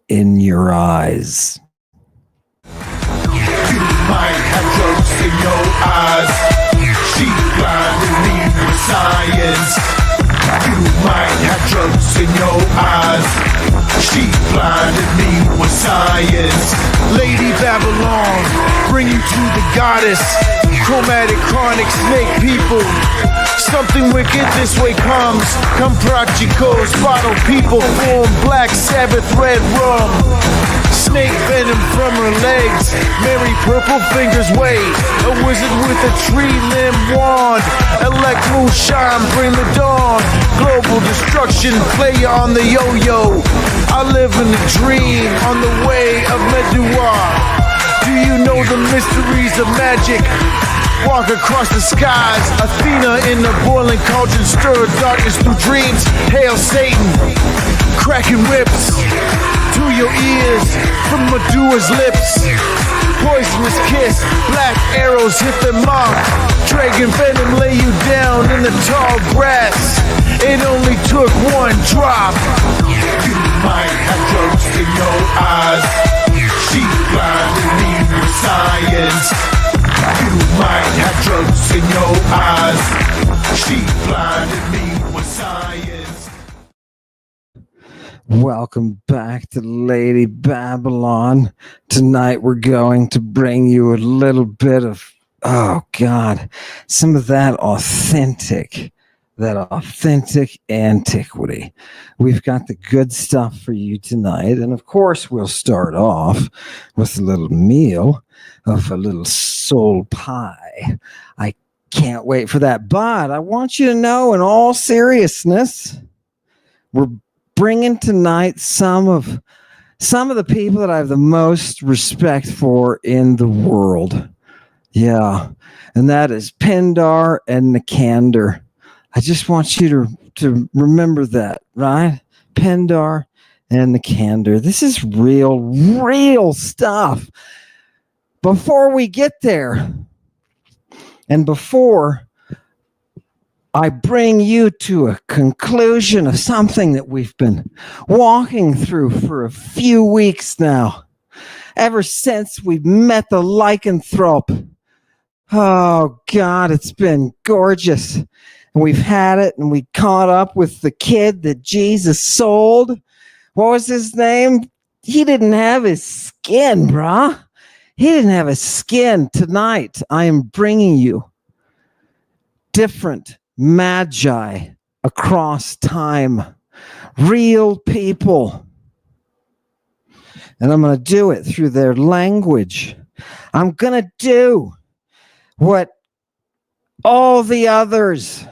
in your eyes. You might have drugs in your eyes. She blinded me with science. You might have drugs in your eyes. She blinded me with science. Lady Babylon, bring you to the goddess. Chromatic chronic snake people. Something wicked this way comes. Comprachicos, bottle people form. Black Sabbath, red rum. Snake venom from her legs. Mary Purple Fingers wait. A wizard with a tree limb wand. Elect moonshine, bring the dawn. Global destruction, player on the yo-yo. I live in a dream on the way of Medua. Do you know the mysteries of magic? Walk across the skies, Athena in the boiling cauldron, stir darkness through dreams. Hail Satan, cracking whips to your ears from Medua's lips. Poisonous kiss, black arrows hit the mark. Dragon venom lay you down in the tall grass. It only took one drop. You might have drugs in your eyes. She blinded me with science. You might have drugs in your eyes. She blinded me with science. Welcome back to Lady Babylon. Tonight we're going to bring you a little bit of, oh God, some of that authentic antiquity. We've got the good stuff for you tonight. And of course, we'll start off with a little meal of a little soul pie. I can't wait for that. But I want you to know, in all seriousness, we're bringing tonight some of the people that I have the most respect for in the world. Yeah. And that is Pindar and Nicander. I just want you to remember that, right? Pindar and Nicander. This is real stuff. Before we get there, and before I bring you to a conclusion of something that we've been walking through for a few weeks now, ever since we met the lycanthrope. Oh, God, it's been gorgeous. And we've had it, and we caught up with the kid that Jesus sold. What was his name? He didn't have his skin, brah. He didn't have his skin. Tonight, I am bringing you different magi across time. Real people. And I'm going to do it through their language. I'm going to do what all the others,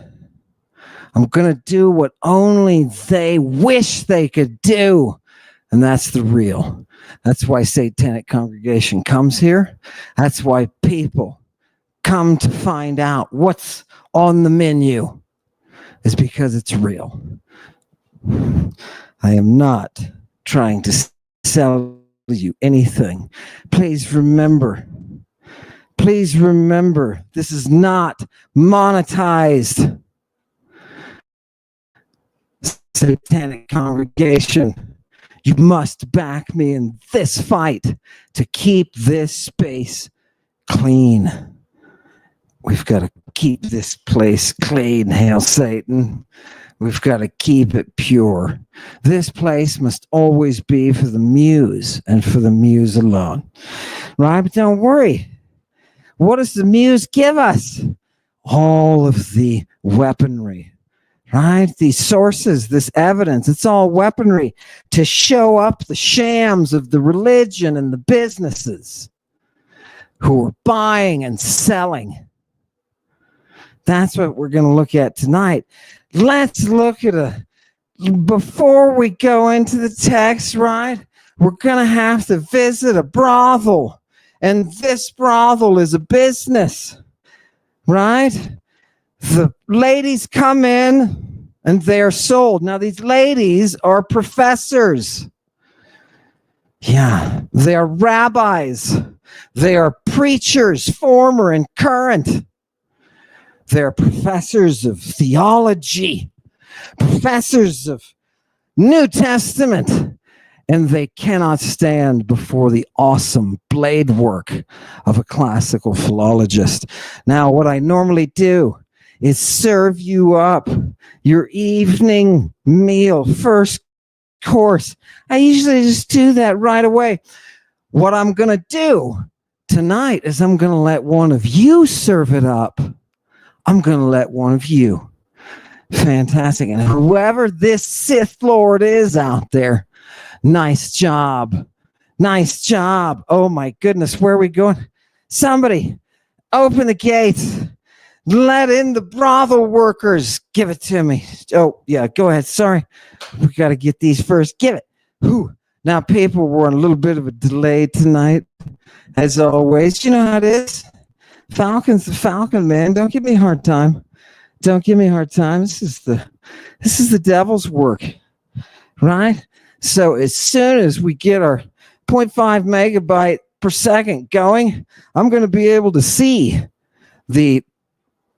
I'm going to do what only they wish they could do. And that's the real. That's why Satanic Congregation comes here. That's why people come to find out what's on the menu. Is because it's real. I am not trying to sell you anything. Please remember, this is not monetized. Satanic Congregation, you must back me in this fight to keep this space clean. We've got to keep this place clean, hail Satan. We've got to keep it pure. This place must always be for the muse and for the muse alone. Right? But don't worry. What does the muse give us? All of the weaponry. Right? These sources, this evidence, it's all weaponry to show up the shams of the religion and the businesses who are buying and selling. That's what we're going to look at tonight. Let's look at before we go into the text, right? We're going to have to visit a brothel. And this brothel is a business, right? The ladies come in and they're sold. Now, these ladies are professors. Yeah, they are rabbis. They are preachers, former and current. They're professors of theology, professors of New Testament, and they cannot stand before the awesome blade work of a classical philologist. Now, what I normally do is serve you up your evening meal, first course. I usually just do that right away. What I'm going to do tonight is I'm going to let one of you serve it up. I'm going to let one of you. Fantastic. And whoever this Sith Lord is out there, nice job. Nice job. Oh my goodness. Where are we going? Somebody open the gates. Let in the brothel workers. Give it to me. Oh, yeah, go ahead. Sorry. We got to get these first. Give it. Whew. Now, people were on a little bit of a delay tonight, as always. You know how it is. Falcon's the Falcon, man. Don't give me a hard time. Don't give me a hard time. This is the devil's work, right? So as soon as we get our 0.5 megabyte per second going, I'm going to be able to see the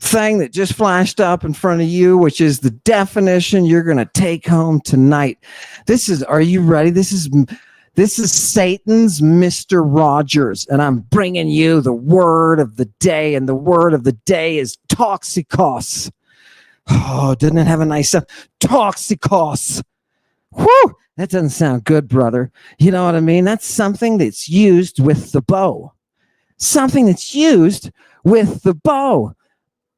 thing that just flashed up in front of you, which is the definition you're going to take home tonight. Are you ready? This is Satan's Mr. Rogers, and I'm bringing you the word of the day, and the word of the day is toxikos. Oh, didn't it have a nice sound? Toxikos. Whew, that doesn't sound good, brother. You know what I mean? That's something that's used with the bow. Something that's used with the bow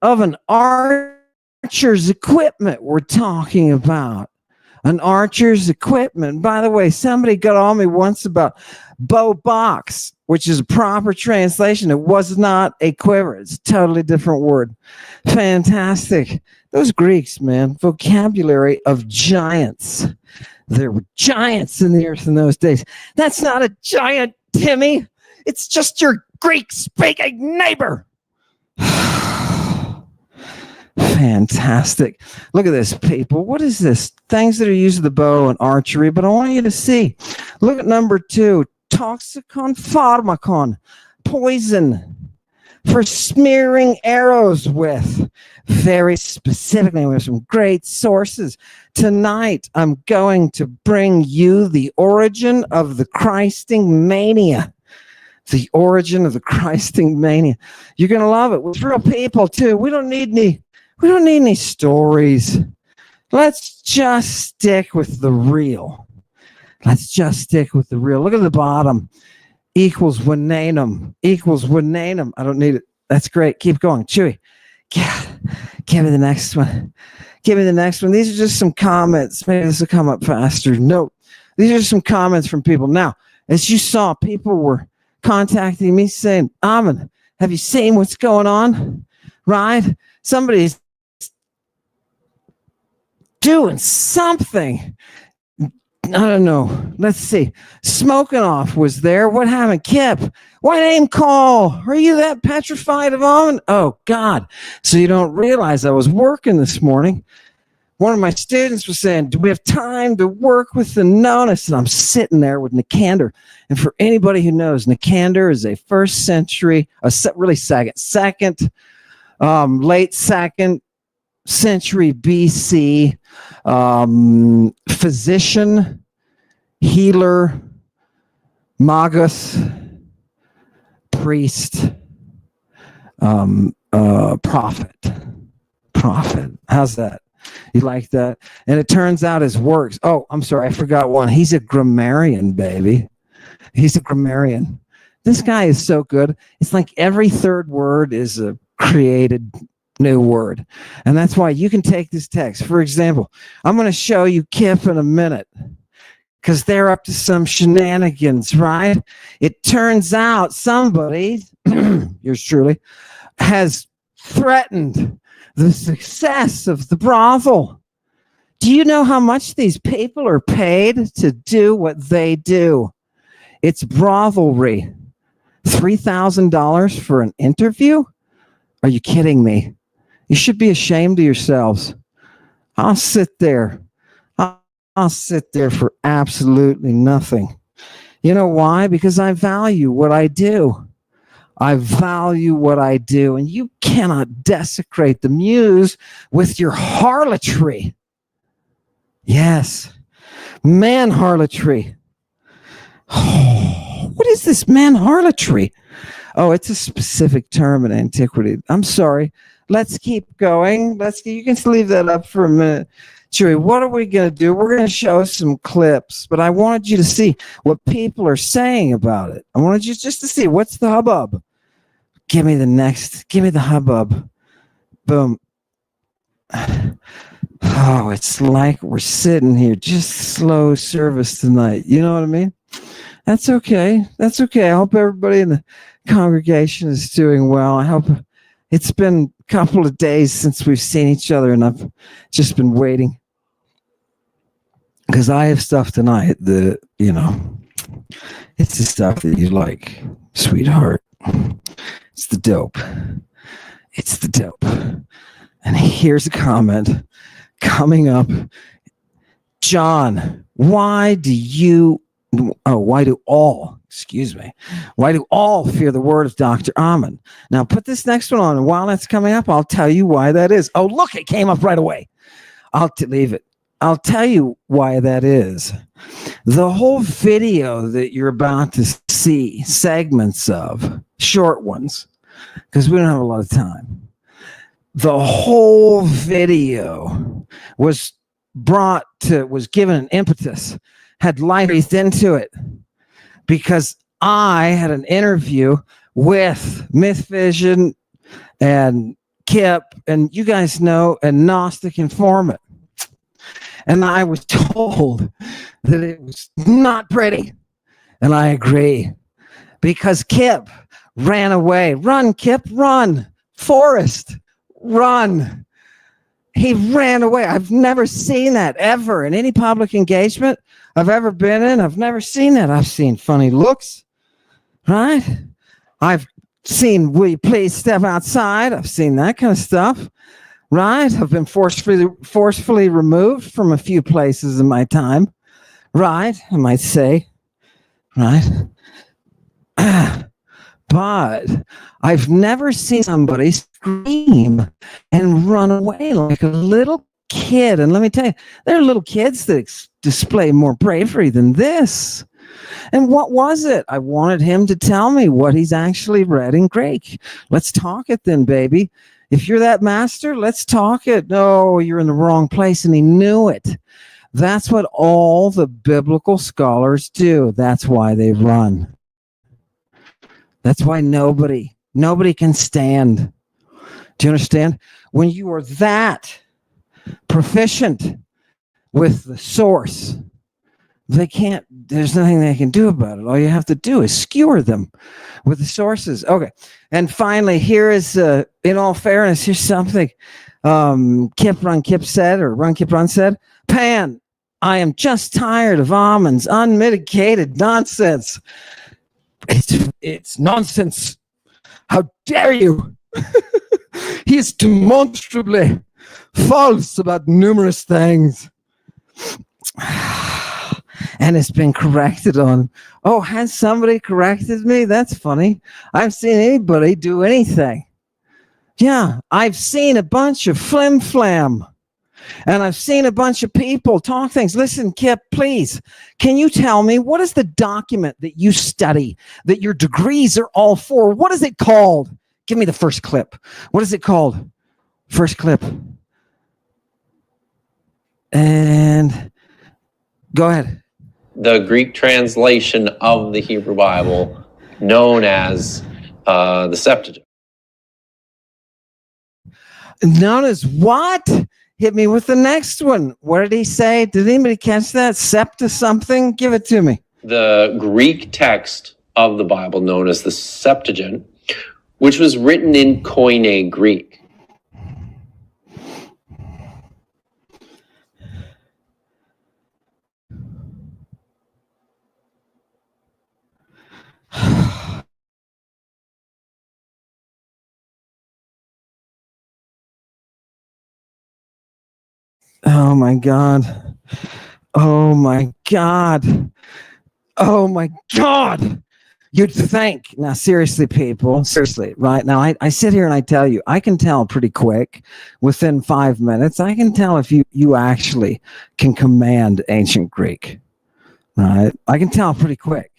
of an archer's equipment we're talking about. An archer's equipment. By the way, somebody got on me once about bow box, which is a proper translation. It was not a quiver. It's a totally different word. Fantastic. Those Greeks, man, vocabulary of giants. There were giants in the earth in those days. That's not a giant, Timmy. It's just your Greek-speaking neighbor. Fantastic. Look at this, people. What is this? Things that are used with the bow and archery, but I want you to see. Look at number 2. Toxicon pharmacon. Poison for smearing arrows with. Very specifically, we have some great sources. Tonight, I'm going to bring you the origin of the Christing mania. The origin of the Christing mania. You're going to love it. With real people, too. We don't need any stories. Let's just stick with the real. Let's just stick with the real. Look at the bottom. Equals Wenanum. Equals Wenanum. I don't need it. That's great. Keep going. Chewy. Give me the next one. Give me the next one. These are just some comments. Maybe this will come up faster. No. These are some comments from people. Now, as you saw, people were contacting me saying, Amin, have you seen what's going on? Right? Somebody's doing something. I don't know. Let's see. Smoking Off was there. What happened? Kip, what name call? Are you that petrified of almond? Oh, God. So you don't realize I was working this morning. One of my students was saying, do we have time to work with the known? I said, I'm sitting there with Nicander. And for anybody who knows, Nicander is a first century, late second century BC physician, healer, magus, priest, prophet. How's that? You like that? And it turns out his works. Oh, I'm sorry, I forgot one. He's a grammarian, baby. He's a grammarian. This guy is so good. It's like every third word is a created new word. And that's why you can take this text. For example, I'm going to show you Kip in a minute because they're up to some shenanigans, right? It turns out somebody, yours truly, has threatened the success of the brothel. Do you know how much these people are paid to do what they do? It's brothelry. $3,000 for an interview? Are you kidding me? You should be ashamed of yourselves. I'll sit there. I'll sit there for absolutely nothing. You know why? Because I value what I do. I value what I do, and you cannot desecrate the muse with your harlotry. Yes, man harlotry. What is this man harlotry? Oh, it's a specific term in antiquity. I'm sorry. Let's keep going. You can leave that up for a minute. Chewy, what are we going to do? We're going to show some clips, but I wanted you to see what people are saying about it. I wanted you just to see what's the hubbub. Give me the hubbub. Boom. Oh, it's like we're sitting here, just slow service tonight. You know what I mean? That's okay. That's okay. I hope everybody in the congregation is doing well. I hope it's been a couple of days since we've seen each other, and I've just been waiting because I have stuff tonight that, it's the stuff that you like, sweetheart. It's the dope. It's the dope. And here's a comment coming up. John, why do all fear the word of Dr. Amen? Now put this next one on, and while that's coming up, I'll tell you why that is. Oh, look, it came up right away. Leave it. I'll tell you why that is. The whole video that you're about to see, segments of, short ones, because we don't have a lot of time. The whole video was given an impetus, had life breathed into it, because I had an interview with Myth Vision and Kip, and you guys know, and Gnostic Informant. And I was told that it was not pretty. And I agree. Because Kip ran away. Run, Kip, run. Forrest, run. He ran away. I've never seen that ever in any public engagement I've ever been in. I've never seen that. I've seen funny looks, right? I've seen, will you please step outside? I've seen that kind of stuff, right? I've been forcefully removed from a few places in my time, right? I might say, right? But I've never seen somebody scream and run away like a little kid. And let me tell you, there are little kids that display more bravery than this. And what was it? I wanted him to tell me what he's actually read in Greek. Let's talk it then, baby. If you're that master, let's talk it. No, you're in the wrong place. And he knew it. That's what all the biblical scholars do. That's why they run. That's why nobody can stand. Do you understand? When you are that proficient with the source, there's nothing they can do about it. All you have to do is skewer them with the sources. Okay. And finally, here is, in all fairness, here's something Run Kip said. Pan, I am just tired of Amon's unmitigated nonsense. It's nonsense. How dare you? He is demonstrably false about numerous things. And it's been corrected on. Oh, has somebody corrected me? That's funny. I've seen anybody do anything. Yeah, I've seen a bunch of flim-flam. And I've seen a bunch of people talk things. Listen, Kip, please, can you tell me, what is the document that you study, that your degrees are all for? What is it called? Give me the first clip. What is it called? First clip. And go ahead. The Greek translation of the Hebrew Bible, known as the Septuagint. Known as what? Hit me with the next one. What did he say? Did anybody catch that? Septa something? Give it to me. The Greek text of the Bible, known as the Septuagint, which was written in Koine Greek. Oh my God. Oh my God. Oh my God. You'd think. Now, seriously, people, seriously, right now, I sit here and I tell you, I can tell pretty quick within 5 minutes. I can tell if you actually can command ancient Greek, right? I can tell pretty quick.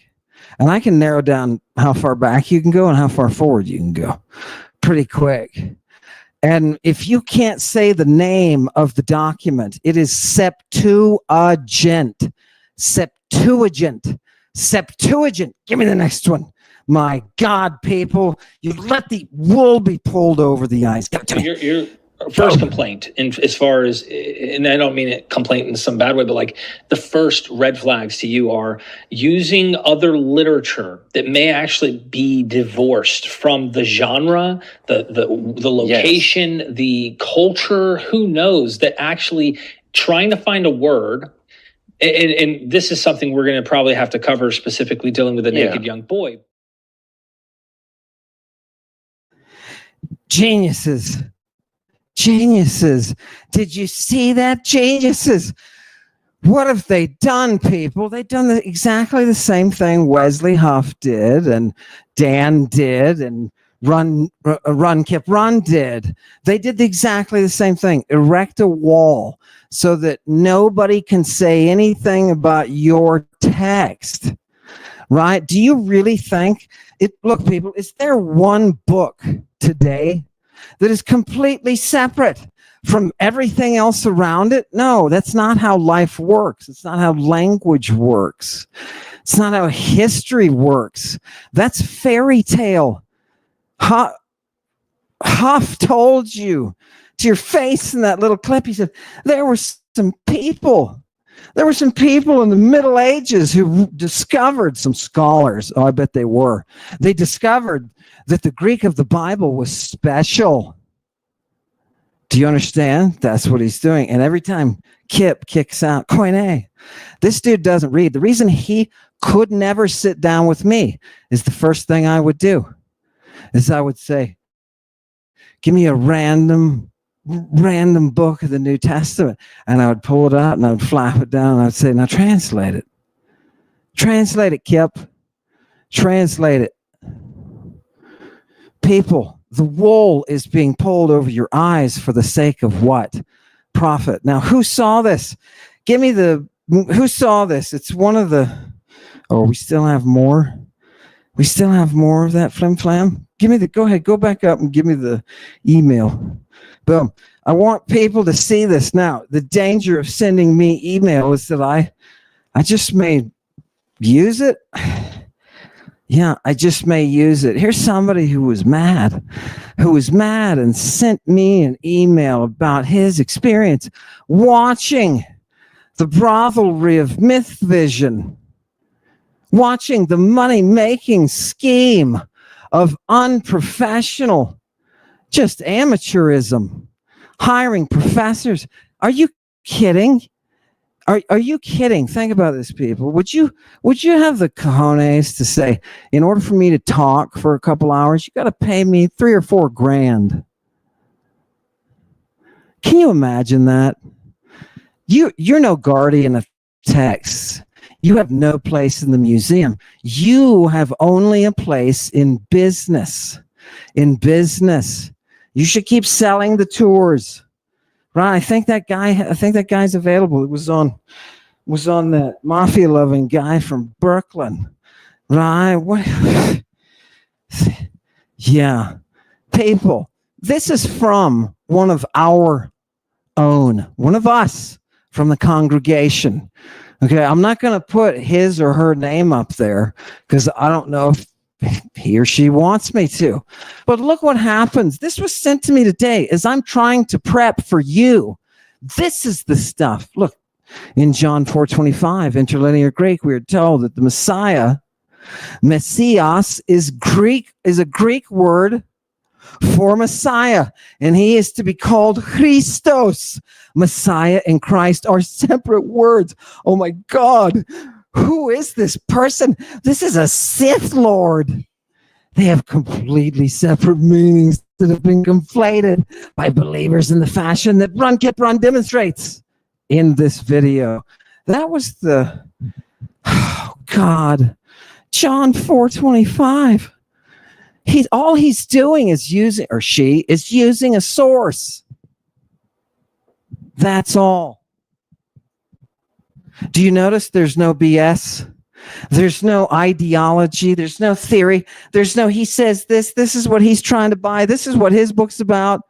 And I can narrow down how far back you can go and how far forward you can go pretty quick. And if you can't say the name of the document, it is Septuagint. Septuagint. Septuagint. Give me the next one. My God, people, you let the wool be pulled over the eyes. Give it to me. Your first complaint, and as far as, and I don't mean it complaint in some bad way, but like the first red flags to you are using other literature that may actually be divorced from the genre, the location, the culture, who knows, that actually trying to find a word. And this is something we're going to probably have to cover, specifically dealing with a naked young boy. Geniuses. Geniuses. Did you see that? Geniuses. What have they done, people? They've done exactly the same thing Wesley Huff did, and Dan did, and Run Kip Run did. They did exactly the same thing. Erect a wall so that nobody can say anything about your text. Right? Do you really think it? Look, people, is there one book today that is completely separate from everything else around it? No, that's not how life works. It's not how language works. It's not how history works. That's fairy tale. Huff told you to your face in that little clip. He said, there were some people in the Middle Ages who discovered, some scholars, I bet they were. They discovered that the Greek of the Bible was special. Do you understand? That's what he's doing. And every time Kip kicks out Koine, this dude doesn't read. The reason he could never sit down with me is the first thing I would do is I would say, give me a random book of the New Testament. And I would pull it out and I would flap it down and I would say, now translate it. Translate it, Kip. Translate it. People, the wool is being pulled over your eyes for the sake of what? Profit. Now, who saw this? Who saw this? It's one of the, we still have more. We still have more of that flim flam. Go ahead, go back up and give me the email. Boom. I want people to see this now. The danger of sending me email is that I just may use it. Yeah, I just may use it. Here's somebody who was mad and sent me an email about his experience watching the brotherly of Myth Vision, watching the money-making scheme of unprofessional, just amateurism, hiring professors. Are you kidding? Are you kidding? Think about this, people. Would you have the cojones to say, in order for me to talk for a couple hours, you got to pay me $3 or $4 grand? Can you imagine that? You're no guardian of texts. You have no place in the museum. You have only a place in business. In business, you should keep selling the tours. Right, I think that guy's available. It was on that mafia-loving guy from Brooklyn. Right? What? Yeah. People, this is from one of our own, one of us from the congregation. Okay, I'm not going to put his or her name up there because I don't know if he or she wants me to. But look what happens. This was sent to me today as I'm trying to prep for you. This is the stuff. Look, in John 4:25, interlinear Greek, we are told that the Messiah, Messias, is a Greek word for Messiah, and he is to be called Christos. Messiah and Christ are separate words. Oh my God. Who is this person? This is a Sith Lord. They have completely separate meanings that have been conflated by believers in the fashion that Run Kip Run demonstrates in this video. That was God. John 4:25. All he's doing is using, or she is using, a source. That's all. Do you notice there's no BS? There's no ideology. There's no theory. There's no, he says this. This is what he's trying to buy. This is what his book's about.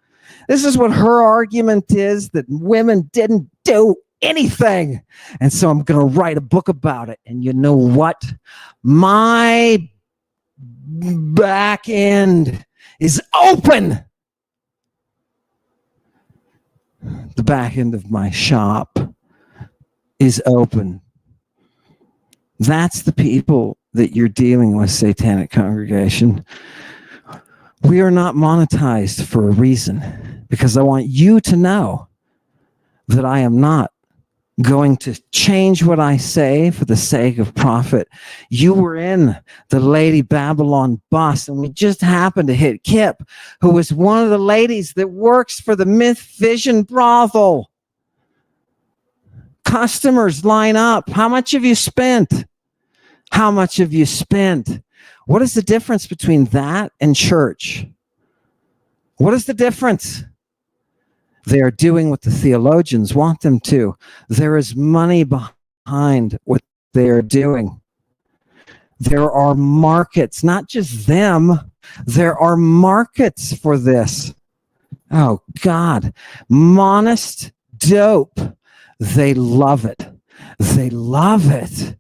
This is what her argument is, that women didn't do anything. And so I'm going to write a book about it. And you know what? My back end is open. The back end of my shop is open. That's the people that you're dealing with, Satanic Congregation. We are not monetized for a reason, because I want you to know that I am not going to change what I say for the sake of profit. You were in the Lady Babylon bus, and we just happened to hit Kip, who was one of the ladies that works for the Myth Vision brothel. Customers line up. How much have you spent? How much have you spent? What is the difference between that and church? What is the difference? They are doing what the theologians want them to. There is money behind what they are doing. There are markets, not just them. There are markets for this. Oh, God. Monist dope. They love it. They love it.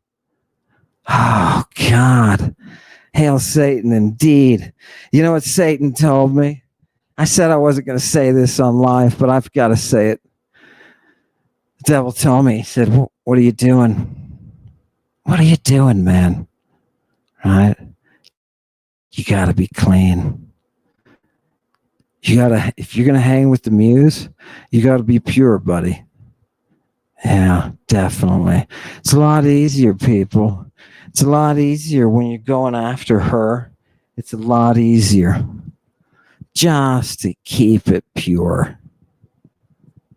Oh, God. Hail Satan, indeed. You know what Satan told me? I said I wasn't going to say this on live, but I've got to say it. The devil told me, he said, what are you doing? What are you doing, man? Right? You got to be clean. You got to, if you're going to hang with the muse, you got to be pure, buddy. Yeah, definitely. It's a lot easier, people. It's a lot easier when you're going after her. It's a lot easier. Just to keep it pure.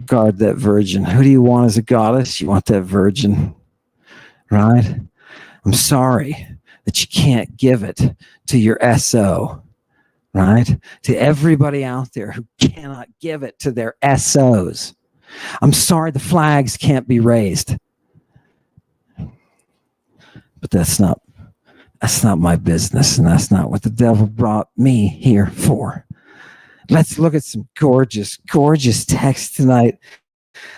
Guard that virgin. Who do you want as a goddess? You want that virgin, right? I'm sorry that you can't give it to your SO, right? To everybody out there who cannot give it to their SOs. I'm sorry the flags can't be raised. But that's not my business, and that's not what the devil brought me here for. Let's look at some gorgeous, gorgeous text tonight.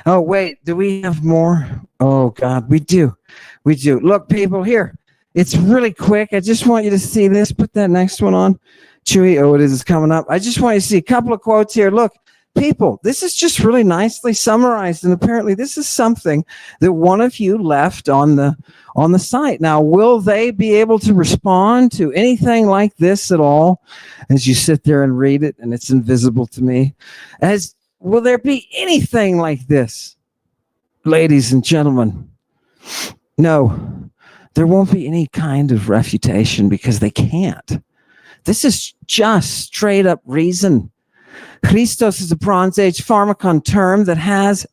Oh, wait, do we have more? Oh, God, we do. We do. Look, people, here. It's really quick. I just want you to see this. Put that next one on. Chewy, oh, it is coming up. I just want you to see a couple of quotes here. Look, people, this is just really nicely summarized, and apparently this is something that one of you left on the site. Now, will they be able to respond to anything like this at all as you sit there and read it and it's invisible to me? Will there be anything like this, ladies and gentlemen? No, there won't be any kind of refutation because they can't. This is just straight up reason. Christos is a Bronze Age pharmacon term that has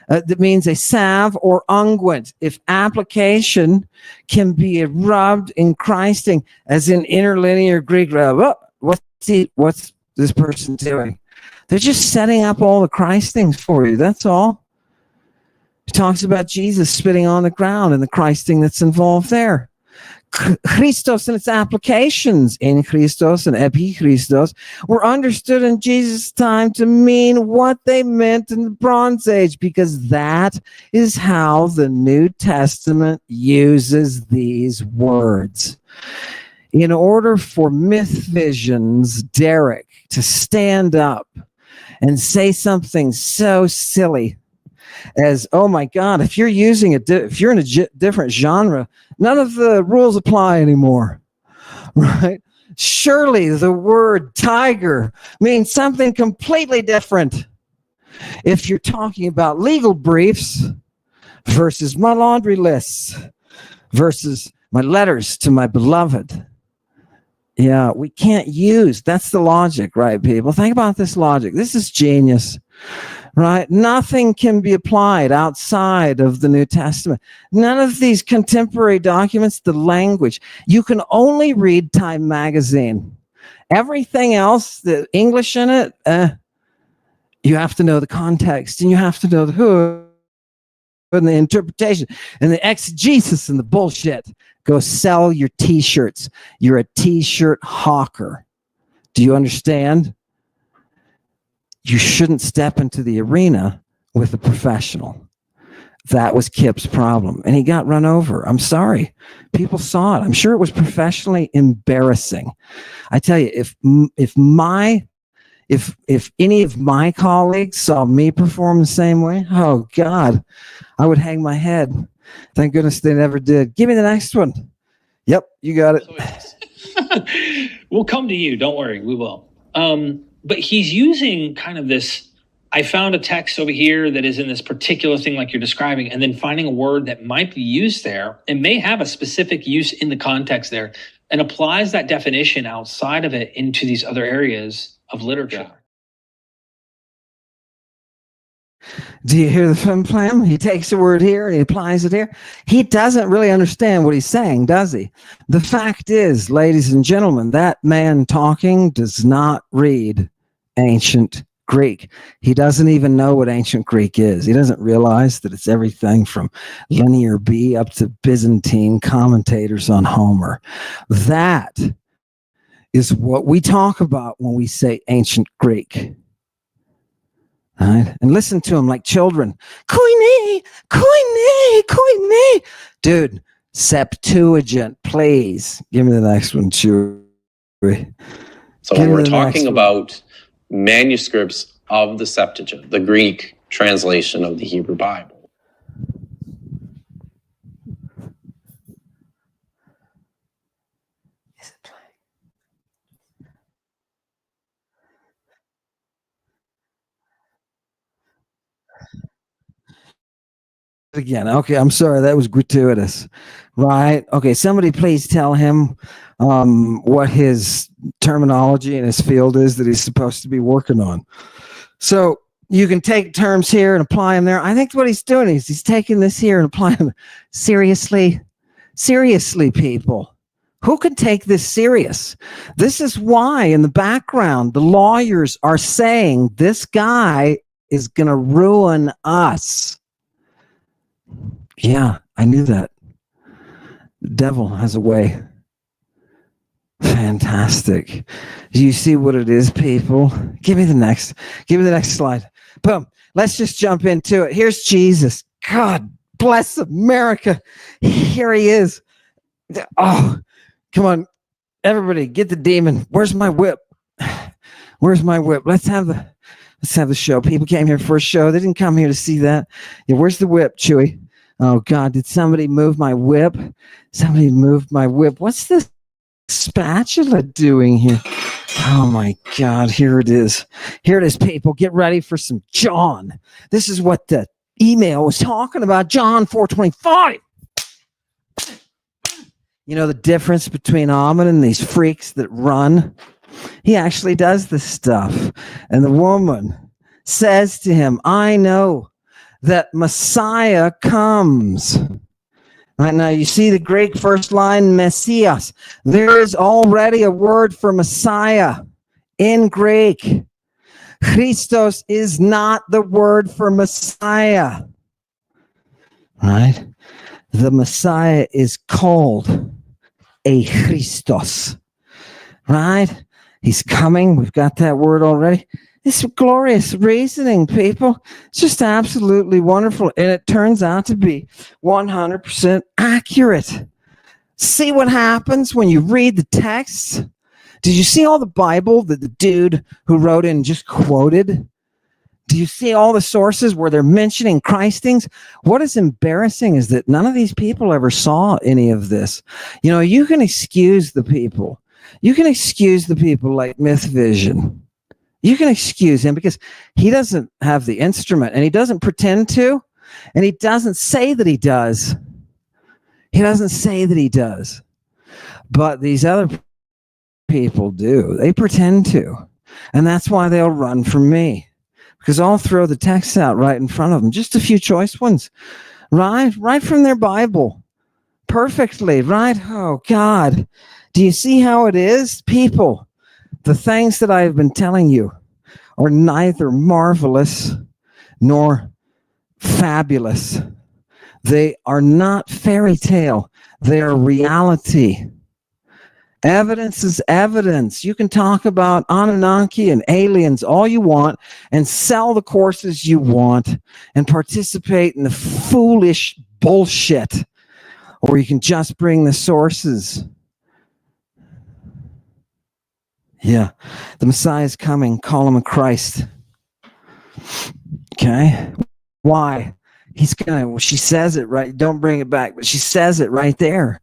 that means a salve or unguent. If application can be rubbed in Christing, as in interlinear Greek. What's this person doing? They're just setting up all the Christings for you. That's all. It talks about Jesus spitting on the ground and the Christing that's involved there. Christos and its applications in Christos and epi Christos were understood in Jesus' time to mean what they meant in the Bronze Age, because that is how the New Testament uses these words. In order for Myth Vision's Derek to stand up and say something so silly as, oh my God, if you're if you're in a different genre, none of the rules apply anymore, right? Surely the word tiger means something completely different. If you're talking about legal briefs versus my laundry lists versus my letters to my beloved. Yeah, we can't use, that's the logic, right, people? Think about this logic. This is genius. Right? Nothing can be applied outside of the New Testament. None of these contemporary documents, the language. You can only read Time magazine. Everything else, the English in it, you have to know the context and you have to know the who and the interpretation and the exegesis and the bullshit. Go sell your t-shirts. You're a t-shirt hawker. Do you understand? You shouldn't step into the arena with a professional. That was Kip's problem. And he got run over. I'm sorry. People saw it. I'm sure it was professionally embarrassing. I tell you, if any of my colleagues saw me perform the same way, oh God, I would hang my head. Thank goodness they never did. Give me the next one. Yep, you got it. We'll come to you. Don't worry. We will. But he's using kind of this, I found a text over here that is in this particular thing like you're describing, and then finding a word that might be used there and may have a specific use in the context there, and applies that definition outside of it into these other areas of literature. Do you hear the film plan? He takes a word here and he applies it here. He doesn't really understand what he's saying, does he? The fact is, ladies and gentlemen, that man talking does not read ancient Greek. He doesn't even know what ancient Greek is. He doesn't realize that it's everything from Linear B up to Byzantine commentators on Homer. That is what we talk about when we say ancient Greek. All right? And listen to them like children. Koine, koine, koine. Dude, Septuagint, please. Give me the next one, Chewy. So when we're talking about manuscripts of the Septuagint, the Greek translation of the Hebrew Bible, again. Okay, I'm sorry. That was gratuitous. Right. Okay, somebody please tell him what his terminology in his field is that he's supposed to be working on. So you can take terms here and apply them there. I think what he's doing is he's taking this here and applying them. Seriously, people. Who can take this serious? This is why in the background, the lawyers are saying this guy is going to ruin us. Yeah, I knew that. The devil has a way. Fantastic. Do you see what it is, people? Give me the next slide. Boom. Let's just jump into it. Here's Jesus. God bless America. Here he is. Oh, come on. Everybody, get the demon. Where's my whip? Where's my whip? Let's have the show. People came here for a show. They didn't come here to see that. Yeah, where's the whip, Chewy? Oh, God, did somebody move my whip? Somebody moved my whip. What's this spatula doing here? Oh, my God, here it is. Here it is, people. Get ready for some John. This is what the email was talking about, John 4:25. You know the difference between Ahmed and these freaks that run? He actually does this stuff. And the woman says to him, I know that Messiah comes. Right now, you see the Greek first line, Messias. There is already a word for Messiah in Greek. Christos is not the word for Messiah. Right? The Messiah is called a Christos. Right? He's coming. We've got that word already. It's glorious reasoning, people. It's just absolutely wonderful. And it turns out to be 100% accurate. See what happens when you read the text? Did you see all the Bible that the dude who wrote in just quoted? Do you see all the sources where they're mentioning Christ things? What is embarrassing is that none of these people ever saw any of this. You know, you can excuse the people. You can excuse the people like Myth Vision. You can excuse him because he doesn't have the instrument and he doesn't pretend to, and he doesn't say that he does. He doesn't say that he does. But these other people do. They pretend to. And that's why they'll run from me. Because I'll throw the texts out right in front of them. Just a few choice ones. Right from their Bible. Perfectly, right? Oh, God. Do you see how it is? People, the things that I have been telling you are neither marvelous nor fabulous. They are not fairy tale. They are reality. Evidence is evidence. You can talk about Anunnaki and aliens all you want and sell the courses you want and participate in the foolish bullshit, or you can just bring the sources. Yeah, the Messiah is coming. Call him a Christ. Okay, why? He's gonna. She says it right. Don't bring it back, but she says it right there.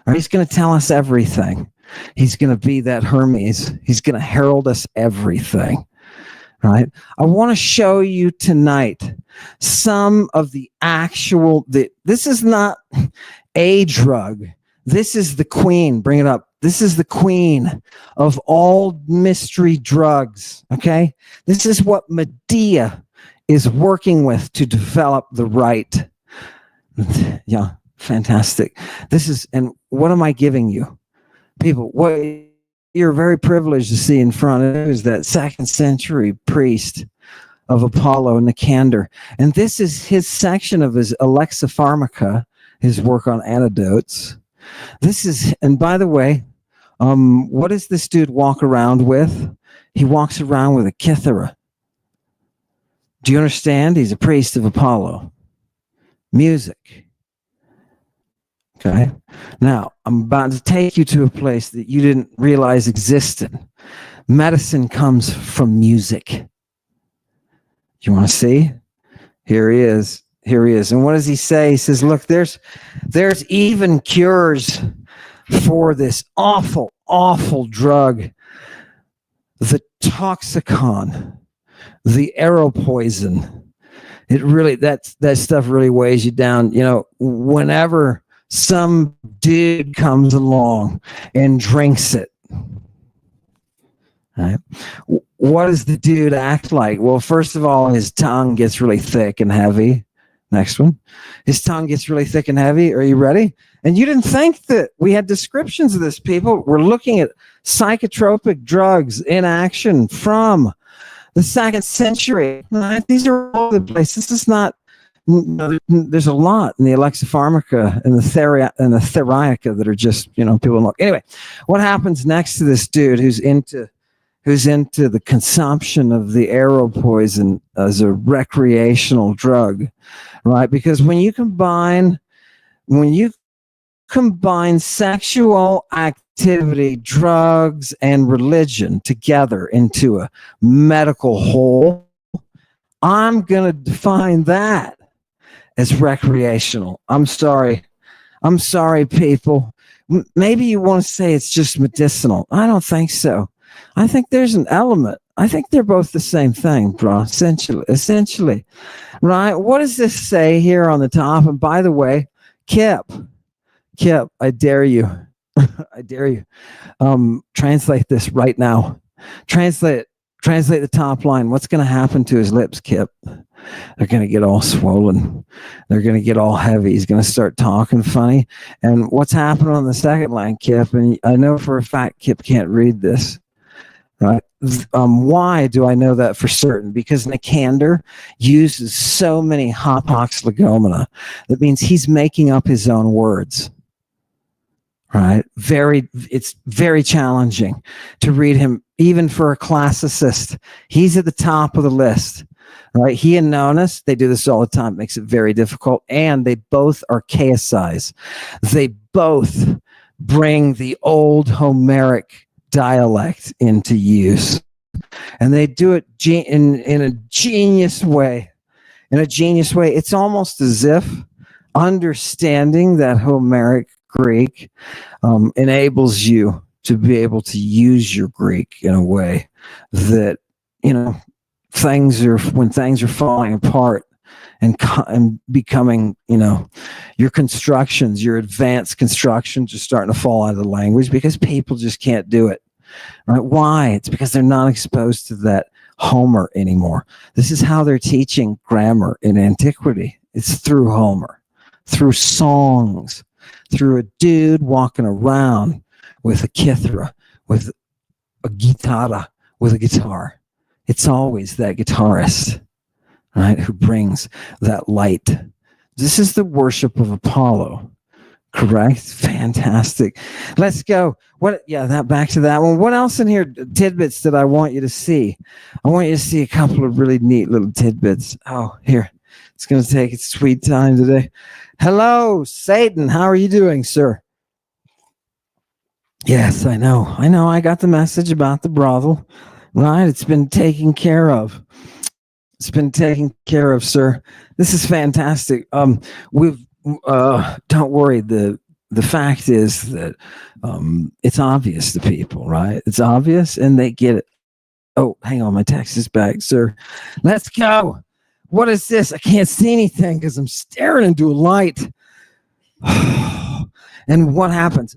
Right? He's gonna tell us everything. He's gonna be that Hermes. He's gonna herald us everything. Right? I want to show you tonight some of the actual. This is not a drug. This is the queen. Bring it up. This is the queen of all mystery drugs. Okay? This is what Medea is working with to develop the right. Yeah, fantastic. This is, and what am I giving you? People, what you're very privileged to see in front of you is that 2nd century priest of Apollo, Nicander. And this is his section of his Alexipharmaca, his work on antidotes. This is, and by the way, what does this dude walk around with? He walks around with a kithara. Do you understand? He's a priest of Apollo. Music. Okay. Now, I'm about to take you to a place that you didn't realize existed. Medicine comes from music. You want to see? Here he is. Here he is. And what does he say? He says, look, there's even cures for this awful, awful drug, the toxicon, the arrow poison. It really, that stuff really weighs you down. You know, whenever some dude comes along and drinks it, right? What does the dude act like? Well, first of all, his tongue gets really thick and heavy. Next one. His tongue gets really thick and heavy. Are you ready? And you didn't think that we had descriptions of this, people. We're looking at psychotropic drugs in action from the 2nd century. Right? These are all over the place. This is not, there's a lot in the Alexipharmaca and the Theriaca that are just, people look. Anyway, what happens next to this dude who's into the consumption of the arrow poison as a recreational drug, right? Because when you combine sexual activity, drugs, and religion together into a medical whole, I'm going to define that as recreational. I'm sorry, people. Maybe you want to say it's just medicinal. I don't think so. I think there's an element. I think they're both the same thing, bro. Essentially, right? What does this say here on the top? And by the way, Kip, I dare you. I dare you. Translate this right now. Translate the top line. What's going to happen to his lips, Kip? They're going to get all swollen. They're going to get all heavy. He's going to start talking funny. And what's happening on the second line, Kip? And I know for a fact Kip can't read this. Right? Why do I know that for certain? Because Nicander uses so many hopox legomena. That means he's making up his own words. Right? It's very challenging to read him, even for a classicist. He's at the top of the list. Right? He and Nonus, they do this all the time. It makes it very difficult. And they both archaicize. They both bring the old Homeric dialect into use. And they do it in a genius way. In a genius way. It's almost as if understanding that Homeric Greek enables you to be able to use your Greek in a way that, when things are falling apart and becoming, your constructions, your advanced constructions are starting to fall out of the language because people just can't do it. Right? Why? It's because they're not exposed to that Homer anymore. This is how they're teaching grammar in antiquity. It's through Homer, through songs, through a dude walking around with a kithara, with a guitarra, with a guitar. It's always that guitarist, right, who brings that light This is the worship of Apollo. Correct. Fantastic. Let's go. Back to that one. What else in here? Tidbits that I want you to see. I want you to see a couple of really neat little tidbits. Oh, here. It's going to take its sweet time today. Hello, Satan. How are you doing, sir? Yes, I know. I got the message about the brothel. Right. It's been taken care of. It's been taken care of, sir. This is fantastic. Don't worry. The fact is that it's obvious to people, right? It's obvious, and they get it. Oh, hang on, my text is back, sir. Let's go. What is this? I can't see anything because I'm staring into a light. And what happens?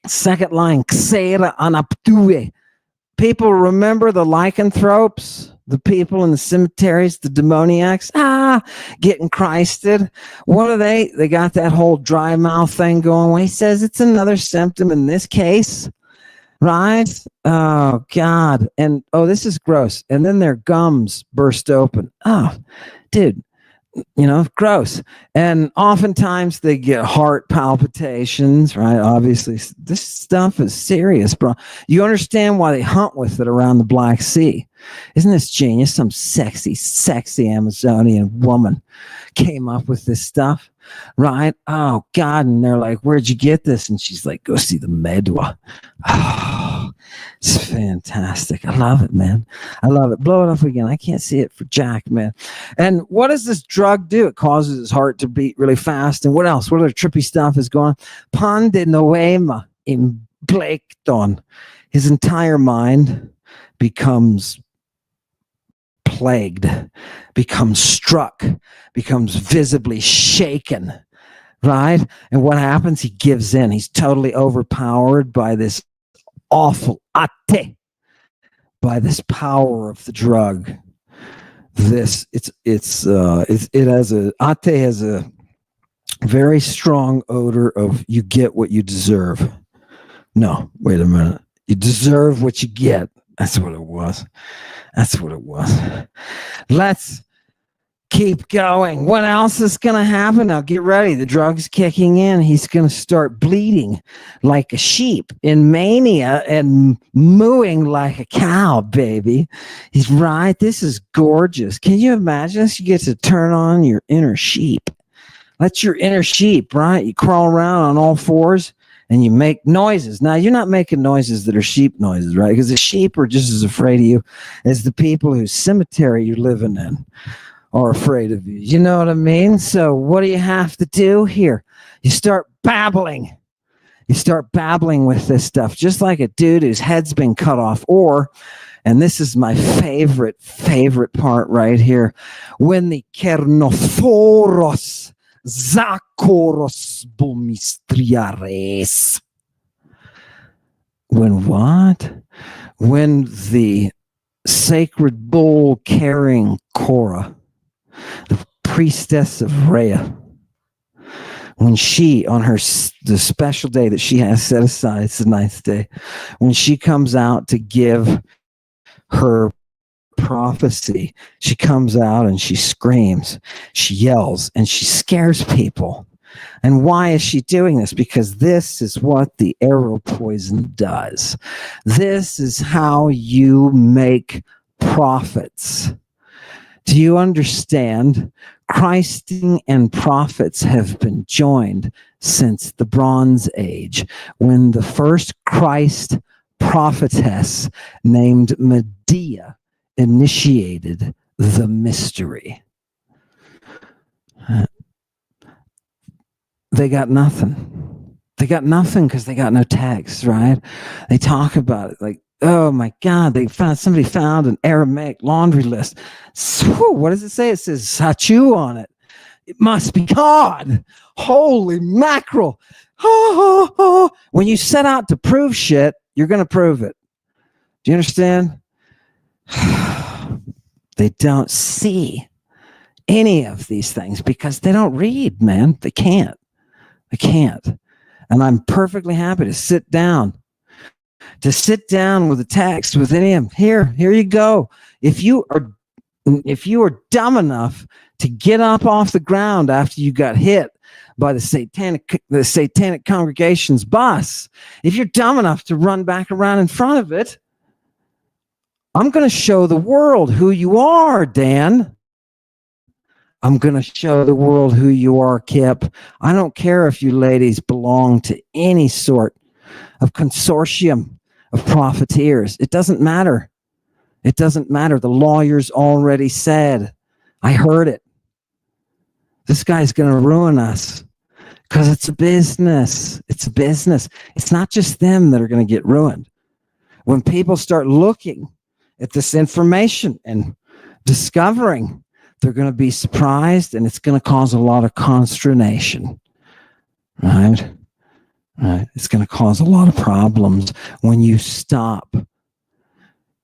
Second line, Xera anaptue. People remember the lycanthropes, the people in the cemeteries, the demoniacs, getting Christed. What are they? They got that whole dry mouth thing going. Well, he says it's another symptom in this case, right? Oh, God. And, this is gross. And then their gums burst open. Oh, dude. Gross. And oftentimes they get heart palpitations, right? Obviously, this stuff is serious, bro. You understand why they hunt with it around the Black Sea. Isn't this genius? Some sexy, sexy Amazonian woman came up with this stuff, right? Oh, God. And they're like, where'd you get this? And she's like, go see the Medwa. Oh, it's fantastic. I love it, man. I love it. Blow it up again. I can't see it for Jack, man. And what does this drug do? It causes his heart to beat really fast. And what else? What other trippy stuff is going on? Pan de noema in Blaketon. His entire mind becomes plagued, becomes struck, becomes visibly shaken, right? And what happens? He gives in. He's totally overpowered by this awful ate, by this power of the drug. Ate has a very strong odor of you get what you deserve. No, wait a minute. You deserve what you get. That's what it was. Let's keep going. What else is going to happen? Now get ready. The drug's kicking in. He's going to start bleeding like a sheep in mania and mooing like a cow, baby. He's right. This is gorgeous. Can you imagine this? You get to turn on your inner sheep. That's your inner sheep, right? You crawl around on all fours and you make noises. Now, you're not making noises that are sheep noises, right? Because the sheep are just as afraid of you as the people whose cemetery you're living in are afraid of you. You know what I mean? So what do you have to do here? You start babbling. You start babbling with this stuff, just like a dude whose head's been cut off. Or, and this is my favorite part right here, when the Kernophoros Zakoros Bomistriares. When what? When the sacred bull carrying Cora, the priestess of Rhea, when she, on the special day that she has set aside, it's the 9th day, when she comes out to give her prophecy, she comes out and she screams, she yells, and she scares people. And why is she doing this? Because this is what the arrow poison does. This is how you make prophets. Do you understand? Christing and prophets have been joined since the Bronze Age, when the first Christ prophetess named Medea initiated the mystery. They got nothing. They got nothing because they got no text, right? They talk about it like, oh my God, somebody found an Aramaic laundry list. So, what does it say? It says Sachu on it. It must be God. Holy mackerel. When you set out to prove shit, you're going to prove it. Do you understand? They don't see any of these things because they don't read, man. They can't. And I'm perfectly happy to sit down with a text with any of them. Here you go. If you are if you were dumb enough to get up off the ground after you got hit by the satanic congregation's bus, if you're dumb enough to run back around in front of it, I'm going to show the world who you are, Dan. I'm going to show the world who you are, Kip. I don't care if you ladies belong to any sort of consortium of profiteers. It doesn't matter. It doesn't matter. The lawyers already said. I heard it. This guy's going to ruin us because it's a business. It's a business. It's not just them that are going to get ruined. When people start looking at this information and discovering, they're going to be surprised, and it's going to cause a lot of consternation. Right? Right? It's going to cause a lot of problems when you stop.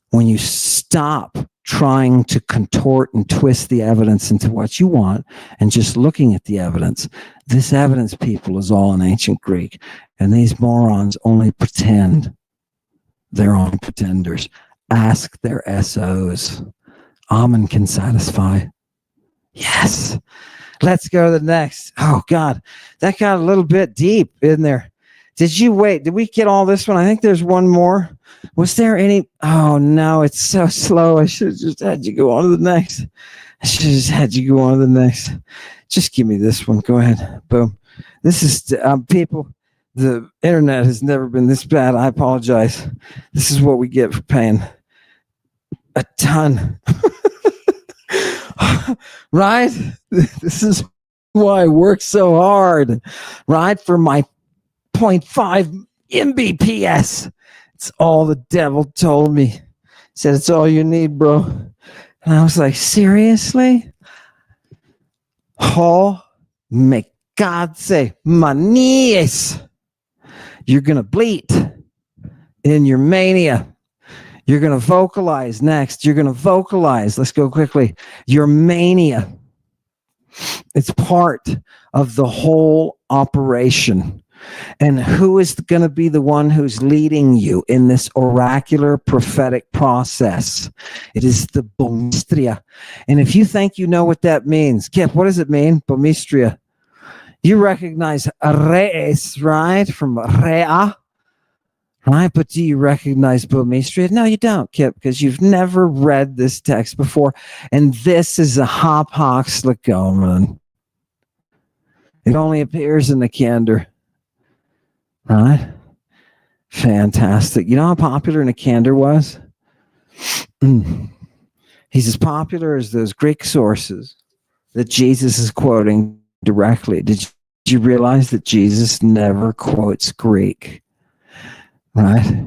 When you stop trying to contort and twist the evidence into what you want and just looking at the evidence. This evidence, people, is all in ancient Greek, and these morons only pretend. They're all pretenders. Ask their SOs. Amen can satisfy. Yes. Let's go to the next. Oh, God. That got a little bit deep in there. Did we get all this one? I think there's one more. Was there any? Oh, no, it's so slow. I should have just had you go on to the next. Just give me this one. Go ahead. Boom. This is, people, the internet has never been this bad. I apologize. This is what we get for paying a ton. Right? This is why I work so hard. Right? For my 0.5 Mbps. It's all the devil told me. He said, it's all you need, bro. And I was like, seriously? Oh, me cazzo, manies. You're going to bleat in your mania. You're going to vocalize next. You're going to vocalize. Let's go quickly. Your mania. It's part of the whole operation. And who is going to be the one who's leading you in this oracular prophetic process? It is the Bomistria. And if you think you know what that means, Kip, what does it mean? Bomistria. You recognize Reis, right? From Rea, right? But do you recognize Bomistria? No, you don't, Kip, because you've never read this text before. And this is a Hapax Legomen. It only appears in the Kandar. Right? Fantastic. You know how popular Nicander was? He's as popular as those Greek sources that Jesus is quoting directly. Did you realize that Jesus never quotes Greek? Right?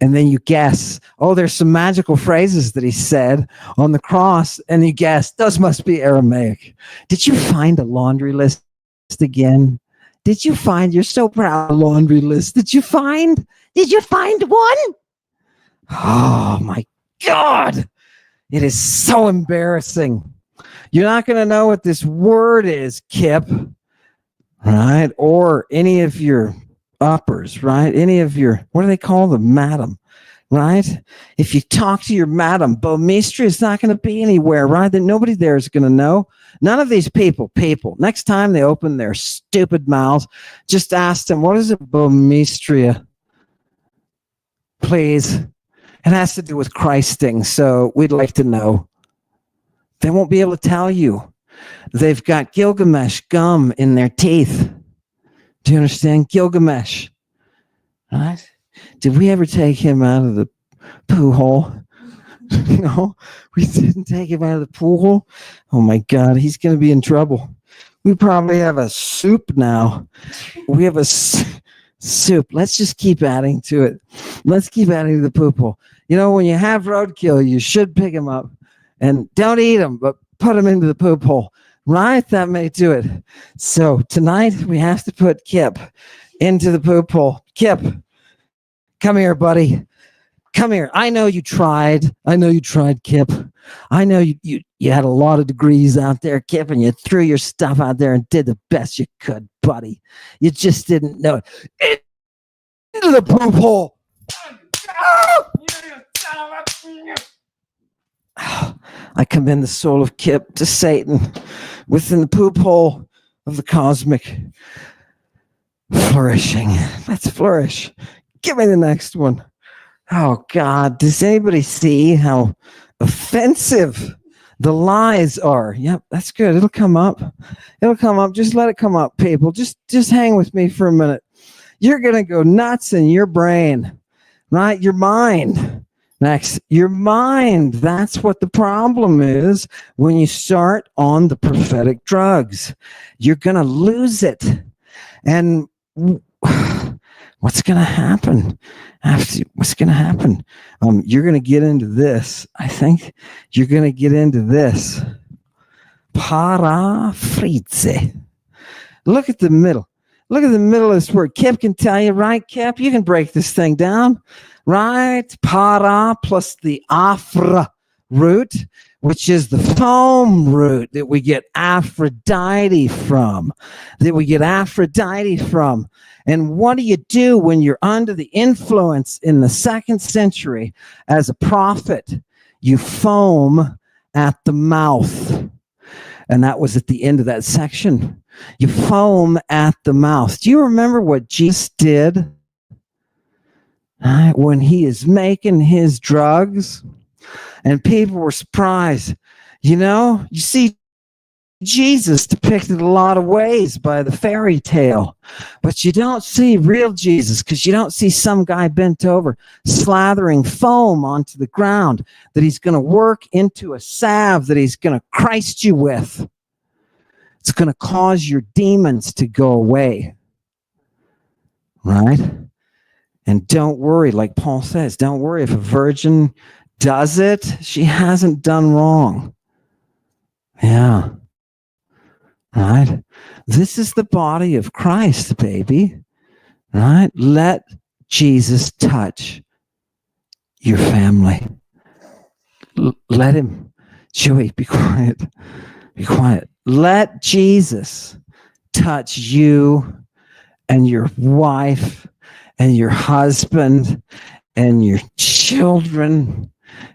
And then you guess, oh, there's some magical phrases that he said on the cross, and you guess, those must be Aramaic. Did you find a laundry list again? Did you find, you're so proud of laundry list. Did you find one? Oh my God. It is so embarrassing. You're not going to know what this word is, Kip, right? Or any of your uppers, right? Any of your, what do they call them? Madam, right? If you talk to your madam, Bomistria is not going to be anywhere, right? That nobody there is going to know. None of these people, next time they open their stupid mouths, just ask them, what is it, Bomistria? Please. It has to do with Christing, so we'd like to know. They won't be able to tell you. They've got Gilgamesh gum in their teeth. Do you understand? Gilgamesh. Right? Did we ever take him out of the poo hole? No, we didn't take him out of the pool hole. Oh my God, he's going to be in trouble. We probably have a soup now. We have a soup. Let's just keep adding to it. Let's keep adding to the poop hole. You know, when you have roadkill, you should pick him up and don't eat him, but put him into the poop hole. Right? That may do it. So tonight we have to put Kip into the poop hole. Kip, come here, buddy. Come here. I know you tried. Kip. I know you had a lot of degrees out there, Kip, and you threw your stuff out there and did the best you could, buddy. You just didn't know it. Into the poop hole. I commend the soul of Kip to Satan within the poop hole of the cosmic flourishing. Let's flourish. Give me the next one. Oh, God. Does anybody see how offensive the lies are? Yep, that's good. It'll come up. It'll come up. Just let it come up, people. Just hang with me for a minute. You're going to go nuts in your brain, right? Your mind. Next, your mind. That's what the problem is when you start on the prophetic drugs. You're going to lose it. And what's going to happen? What's going to happen? You're going to get into this. I think you're going to get into this. Paraphrase. Look at the middle. Look at the middle of this word. Kip can tell you, right, Kip? You can break this thing down, right? Para plus the afra root, which is the foam root that we get Aphrodite from. And what do you do when you're under the influence in the 2nd century as a prophet? You foam at the mouth. And that was at the end of that section. You foam at the mouth. Do you remember what Jesus did when he is making his drugs? And people were surprised. You see Jesus depicted a lot of ways by the fairy tale, but you don't see real Jesus because you don't see some guy bent over slathering foam onto the ground that he's going to work into a salve that he's going to Christ you with. It's going to cause your demons to go away, right? And don't worry, like Paul says, don't worry if a virgin does it, she hasn't done wrong. Yeah. Right? This is the body of Christ, baby. Right? Let Jesus touch your family. Let him. Joey, be quiet. Be quiet. Let Jesus touch you and your wife and your husband and your children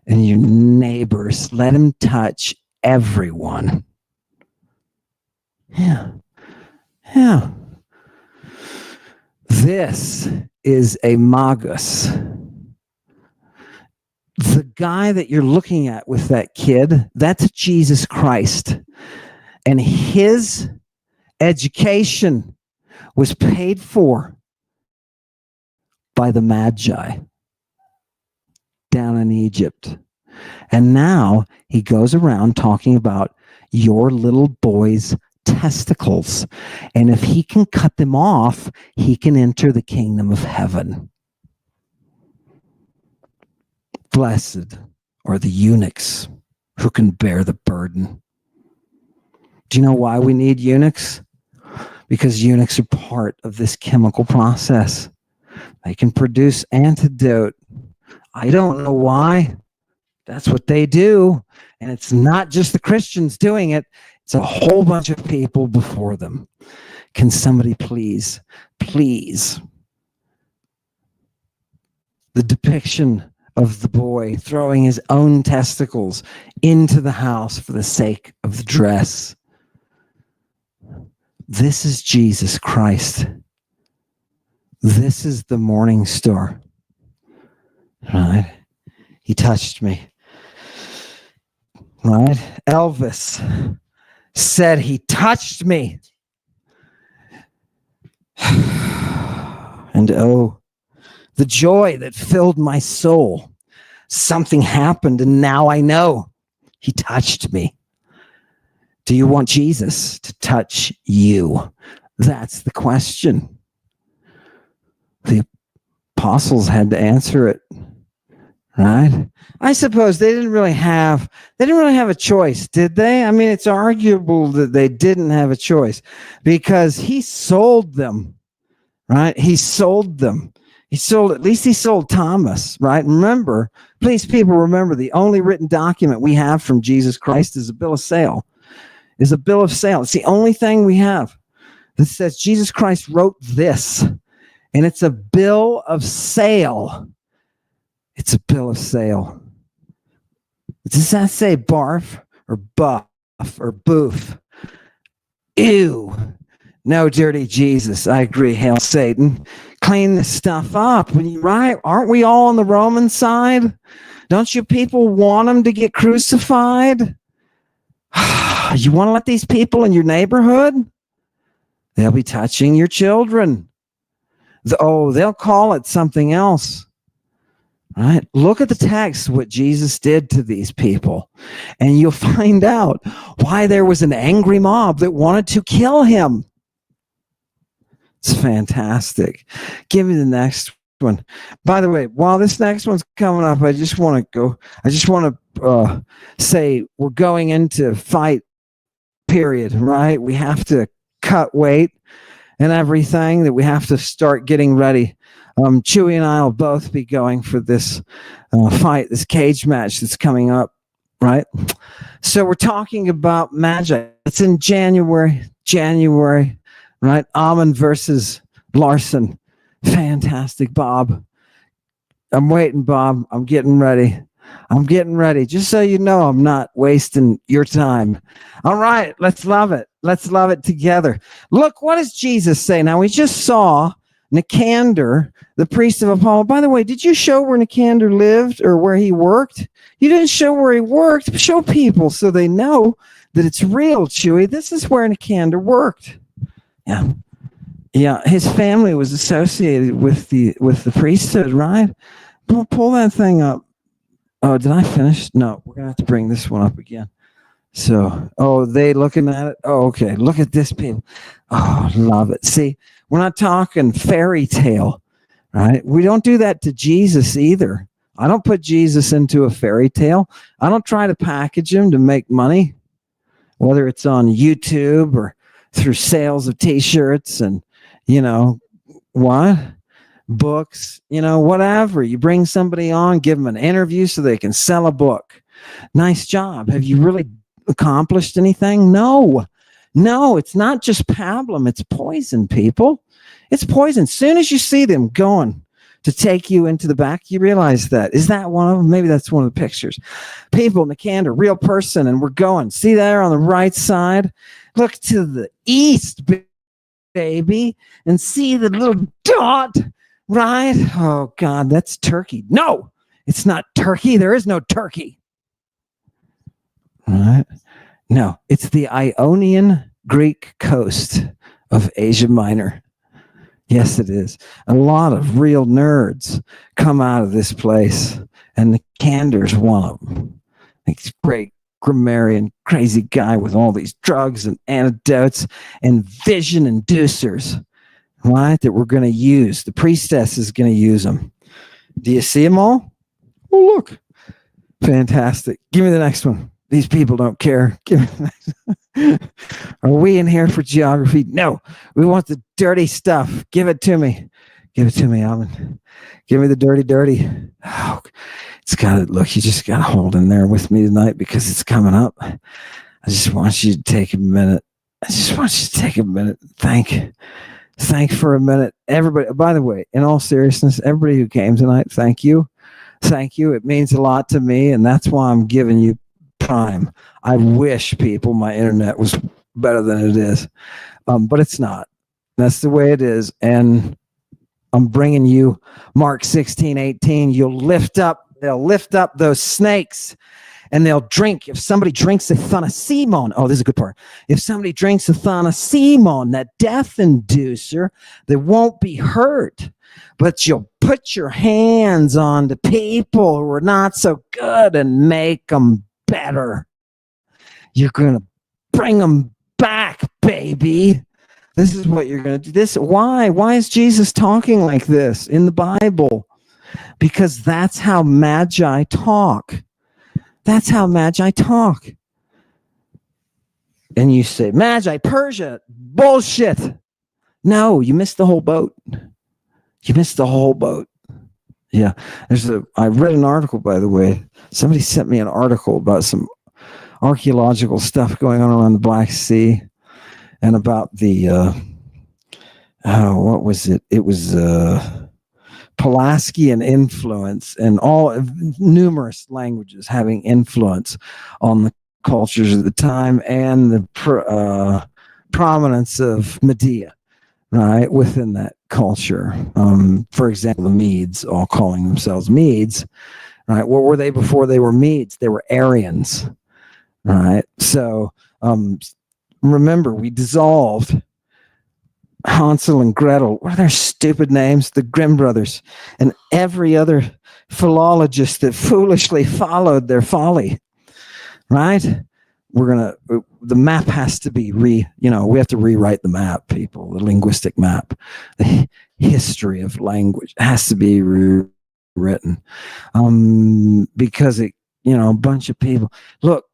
and your neighbors. Let him touch everyone. Yeah. This is a magus. The guy that you're looking at with that kid, that's Jesus Christ. And his education was paid for by the Magi down in Egypt. And now he goes around talking about your little boy's testicles. And if he can cut them off, he can enter the kingdom of heaven. Blessed are the eunuchs who can bear the burden. Do you know why we need eunuchs? Because eunuchs are part of this chemical process. They can produce antidote. I don't know why. That's what they do. And it's not just the Christians doing it. It's a whole bunch of people before them. Can somebody please? The depiction of the boy throwing his own testicles into the house for the sake of the dress. This is Jesus Christ. This is the morning star. Right? He touched me. Right? Elvis said he touched me. And oh, the joy that filled my soul. Something happened and now I know he touched me. Do you want Jesus to touch you? That's the question. The apostles had to answer it. Right? I suppose they didn't really have a choice, did they? I mean, it's arguable that they didn't have a choice because he sold them, right? He sold them. He sold Thomas, right? Remember, please, people, remember the only written document we have from Jesus Christ is a bill of sale. It's the only thing we have that says Jesus Christ wrote this, and it's a bill of sale. It's a bill of sale. Does that say barf or buff or boof? Ew. No, dirty Jesus. I agree. Hail Satan. Clean this stuff up. Right? Aren't we all on the Roman side? Don't you people want them to get crucified? You want to let these people in your neighborhood? They'll be touching your children. They'll call it something else. Right? Look at the text, what Jesus did to these people, and you'll find out why there was an angry mob that wanted to kill him. It's fantastic. Give me the next one. By the way, while this next one's coming up, I just want to say we're going into fight period, right? We have to cut weight and everything, that we have to start getting ready. Chewy and I will both be going for this fight, this cage match that's coming up, right? So we're talking about Magi. It's in January, right? Amon versus Larson. Fantastic, Bob. I'm waiting, Bob. I'm getting ready. Just so you know, I'm not wasting your time. All right, let's love it. Let's love it together. Look, what does Jesus say? Now, we just saw Nicander, the priest of Apollo. By the way, did you show where Nicander lived or where he worked? You didn't show where he worked. Show people so they know that it's real, Chewy. This is where Nicander worked. Yeah. His family was associated with the priesthood, right? Pull that thing up. Oh, did I finish? No, we're gonna have to bring this one up again. So, they looking at it? Oh, okay. Look at this, people. Oh, love it. See, we're not talking fairy tale, right? We don't do that to Jesus either. I don't put Jesus into a fairy tale. I don't try to package him to make money, whether it's on YouTube or through sales of t-shirts and, books, whatever. You bring somebody on, give them an interview so they can sell a book. Nice job. Have you really accomplished anything? No, it's not just pablum. It's poison, people. It's poison. Soon as you see them going to take you into the back, you realize that. Is that one of them? Maybe that's one of the pictures. People, Nicander, real person, and we're going. See there on the right side? Look to the east, baby, and see the little dot, right? Oh, God, that's Turkey. No, it's not Turkey. There is no Turkey. All right? No, it's the Ionian Greek coast of Asia Minor. Yes, it is. A lot of real nerds come out of this place, and Nicander's one of them. He's great grammarian, crazy guy with all these drugs and antidotes and vision inducers, right, that we're going to use. The priestess is going to use them. Do you see them all? Oh, look. Fantastic. Give me the next one. These people don't care. Give me the next one. Are we in here for geography? No. We want the dirty stuff. Give it to me. Give it to me, Alvin. Give me the dirty. Oh, it's got to look. You just got to hold in there with me tonight because it's coming up. I just want you to take a minute. Thank for a minute. Everybody, by the way, in all seriousness, everybody who came tonight, thank you. It means a lot to me, and that's why I'm giving you time. I wish, people, my internet was better than it is, but it's not. That's the way it is, and I'm bringing you Mark 16:18. They'll lift up those snakes, and they'll drink. If somebody drinks a thanasimon, this is a good part. If somebody drinks a thanasimon, that death inducer, they won't be hurt, but you'll put your hands on the people who are not so good and make them better. You're going to bring them back, baby. This is what you're going to do. Why is Jesus talking like this in the Bible? Because that's how Magi talk. That's how Magi talk. And you say, Magi, Persia, bullshit. No, you missed the whole boat. Yeah. I read an article, by the way. Somebody sent me an article about some archaeological stuff going on around the Black Sea and about the, what was it? It was Pulaskian influence and all numerous languages having influence on the cultures of the time and the prominence of Medea, right, within that culture. For example, the Medes, all calling themselves Medes, right? What were they before they were Medes? They were Aryans, right? So remember, we dissolved Hansel and Gretel. What are their stupid names? The Grimm brothers and every other philologist that foolishly followed their folly, right? The map has to be we have to rewrite the map, people, the linguistic map. The history of language has to be rewritten, because a bunch of people, look,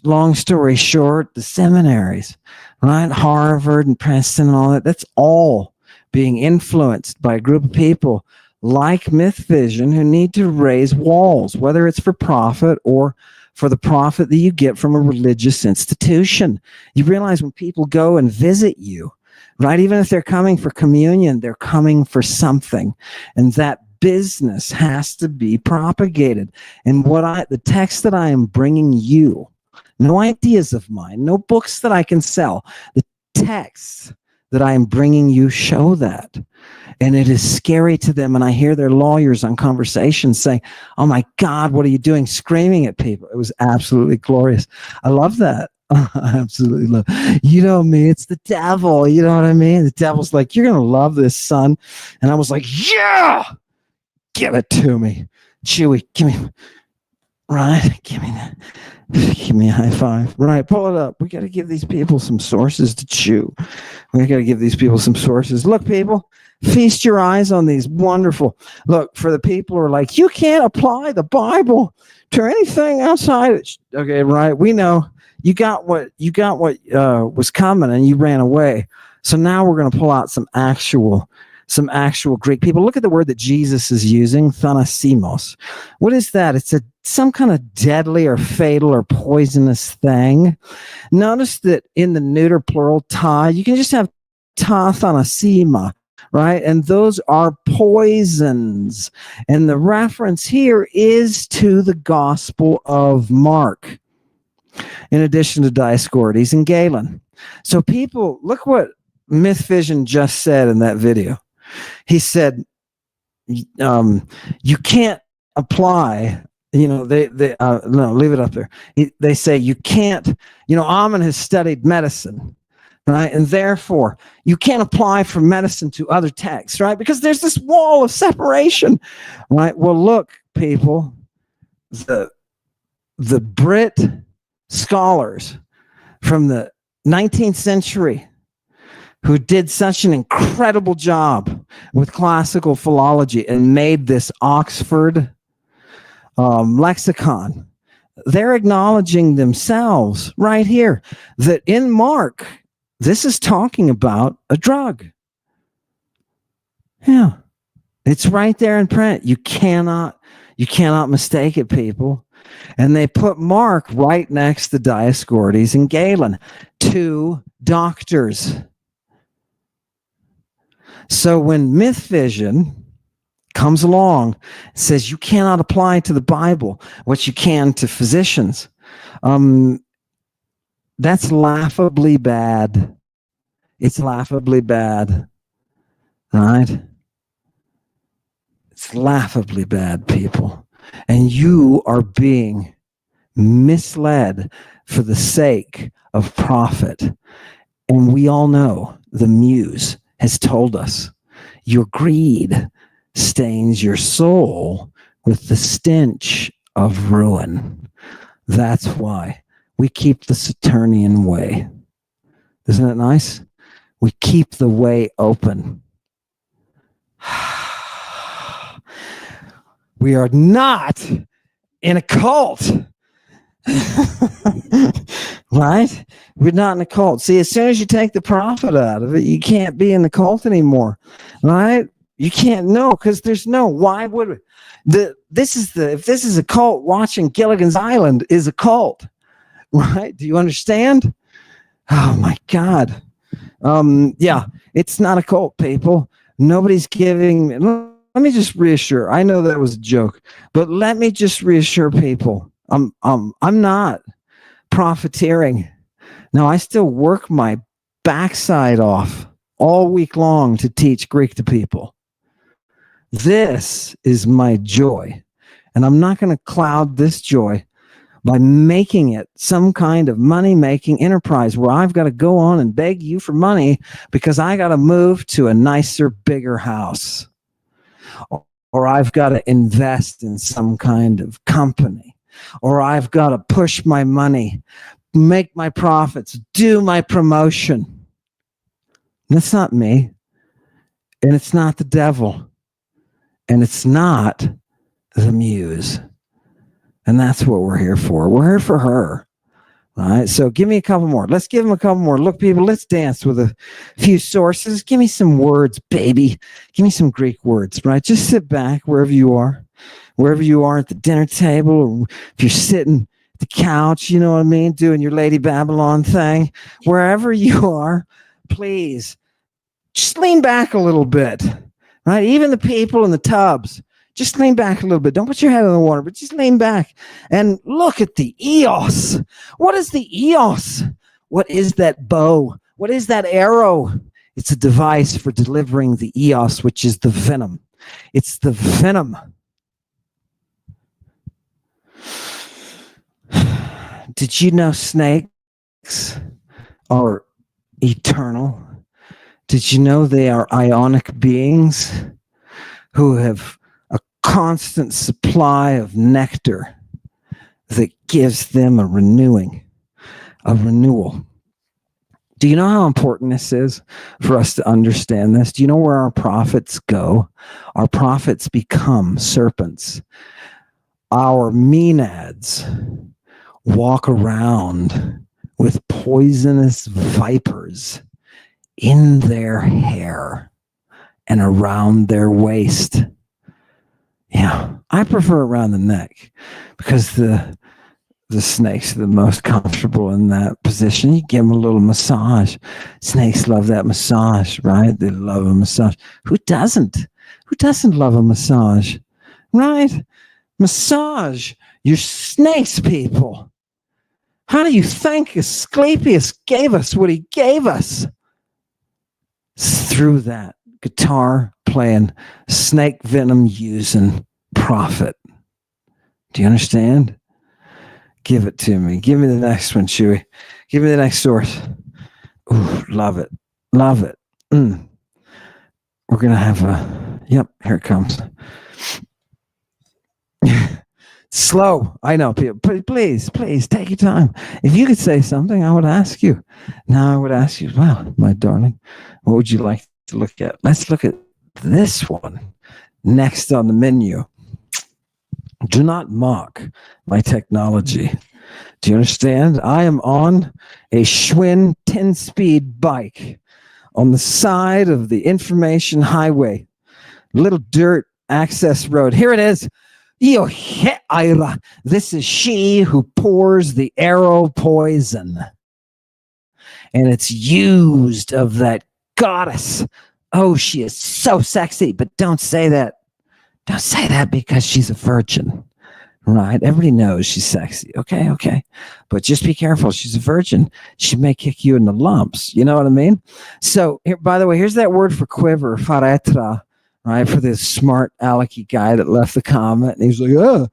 long story short, the seminaries, right? Harvard and Princeton and all that, that's all being influenced by a group of people like Myth Vision who need to raise walls, whether it's for profit or for the profit that you get from a religious institution. You realize when people go and visit you, right? Even if they're coming for communion, they're coming for something. And that business has to be propagated. And the text that I am bringing you, no ideas of mine, no books that I can sell, the texts that I am bringing you show that. And it is scary to them. And I hear their lawyers on conversations saying, "Oh my God, what are you doing?" Screaming at people. It was absolutely glorious. I love that. I absolutely love it. You know me, it's the devil. You know what I mean? The devil's like, "You're going to love this, son." And I was like, "Yeah, give it to me. Chewy, give me, right? Give me that. Give me a high five. Right, pull it up. We got to give these people some sources to chew. We got to give these people some sources. Look, people, feast your eyes on these wonderful. Look, for the people who are like, you can't apply the Bible to anything outside it. Okay, right. We know you got what was coming and you ran away. So now we're going to pull out some actual Greek people. Look at the word that Jesus is using, thanasimos. What is that? It's some kind of deadly or fatal or poisonous thing. Notice that in the neuter plural ta, you can just have ta thanasima, right? And those are poisons. And the reference here is to the Gospel of Mark, in addition to Dioscorides and Galen. So people, look what Myth Vision just said in that video. He said, you can't apply, no, leave it up there. They say you can't, Ammon has studied medicine, right? And therefore you can't apply for medicine to other texts, right? Because there's this wall of separation, right? Well, look, people, the Brit scholars from the 19th century who did such an incredible job with classical philology and made this Oxford lexicon, they're acknowledging themselves right here that in Mark, this is talking about a drug. Yeah, it's right there in print. You cannot mistake it, people. And they put Mark right next to Dioscorides and Galen, two doctors. So when Myth Vision comes along, says you cannot apply to the Bible what you can to physicians, that's laughably bad. It's laughably bad, right? It's laughably bad, people. And you are being misled for the sake of profit. And we all know the Muse has told us your greed stains your soul with the stench of ruin. That's why we keep the Saturnian way. Isn't it nice? We keep the way open. We are not in a cult. Right? We're not in a cult. See, as soon as you take the profit out of it, you can't be in the cult anymore. Right? You can't, no, because there's no, why would we? If this is a cult, watching Gilligan's Island is a cult. Right? Do you understand? Oh my God. Yeah, it's not a cult, people. Nobody's giving. me just reassure. I know that was a joke, but let me just reassure people. I'm not profiteering. Now, I still work my backside off all week long to teach Greek to people. This is my joy, and I'm not going to cloud this joy by making it some kind of money-making enterprise where I've got to go on and beg you for money because I got to move to a nicer, bigger house. Or I've got to invest in some kind of company. Or I've got to push my money, make my profits, do my promotion. That's not me. And it's not the devil. And it's not the muse. And that's what we're here for. We're here for her. All right. So give me a couple more. Let's give them a couple more. Look, people, let's dance with a few sources. Give me some words, baby. Give me some Greek words, right? Just sit back wherever you are at the dinner table, or if you're sitting at the couch, you know what I mean, doing your Lady Babylon thing, wherever you are, please just lean back a little bit, right? Even the people in the tubs. Just lean back a little bit. Don't put your head in the water, but just lean back and look at the eos. What is the eos? What is that bow? What is that arrow? It's a device for delivering the eos, which is the venom. It's the venom. Did you know snakes are eternal? Did you know they are ionic beings who have a constant supply of nectar that gives them a renewal? Do you know how important this is for us to understand this? Do you know where our prophets go? Our prophets become serpents. Our maenads walk around with poisonous vipers in their hair and around their waist. Yeah, I prefer around the neck because the snakes are the most comfortable in that position. You give them a little massage. Snakes love that massage, right? They love a massage. Who doesn't? Who doesn't love a massage, right? Massage your snakes, people. How do you think Asclepius gave us what he gave us? Through that guitar playing, snake venom using prophet. Do you understand? Give it to me. Give me the next one, Chewy. Give me the next source. Ooh, love it. Love it. We're going to have yep, here it comes. Slow. I know, people. Please take your time. If you could say something, I would ask you. Now I would ask you, wow, my darling, what would you like to look at? Let's look at this one next on the menu. Do not mock my technology. Do you understand? I am on a Schwinn 10-speed bike on the side of the information highway. Little dirt access road. Here it is. This is she who pours the arrow poison. And it's used of that goddess. Oh, she is so sexy, but don't say that. Don't say that because she's a virgin, right? Everybody knows she's sexy. Okay. But just be careful. She's a virgin. She may kick you in the lumps. You know what I mean? So, here, by the way, here's that word for quiver, pharetra, right? For this smart alecky guy that left the comment. And he's like,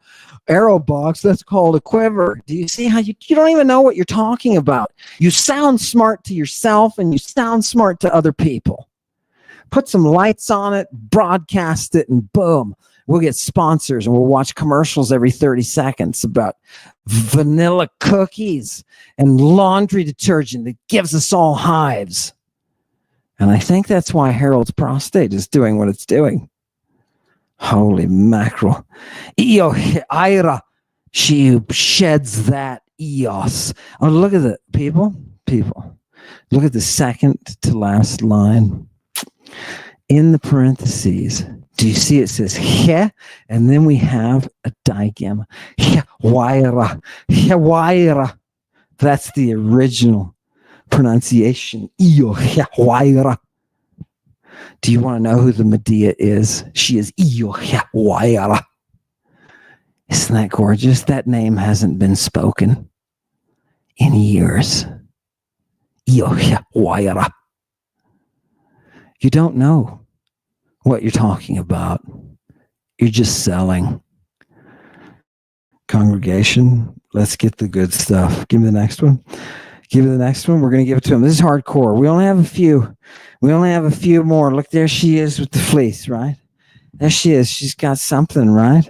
arrow box, that's called a quiver. Do you see how you don't even know what you're talking about? You sound smart to yourself and you sound smart to other people. Put some lights on it, broadcast it, and boom, we'll get sponsors and we'll watch commercials every 30 seconds about vanilla cookies and laundry detergent that gives us all hives. And I think that's why Harold's prostate is doing what it's doing. Holy mackerel. Ira, she sheds that eos. Oh, look at it, people. Look at the second to last line. In the parentheses, do you see it says he? And then we have a digamma. Waira. That's the original pronunciation. Do you want to know who the Medea is? She is Iohyahuayara. Isn't that gorgeous? That name hasn't been spoken in years. Iohyahuayara. You don't know what you're talking about. You're just selling. Congregation, let's get the good stuff. Give me the next one. Give me the next one. We're going to give it to him. This is hardcore. We only have a few. We only have a few more. Look, there she is with the fleece, right? There she is. She's got something, right?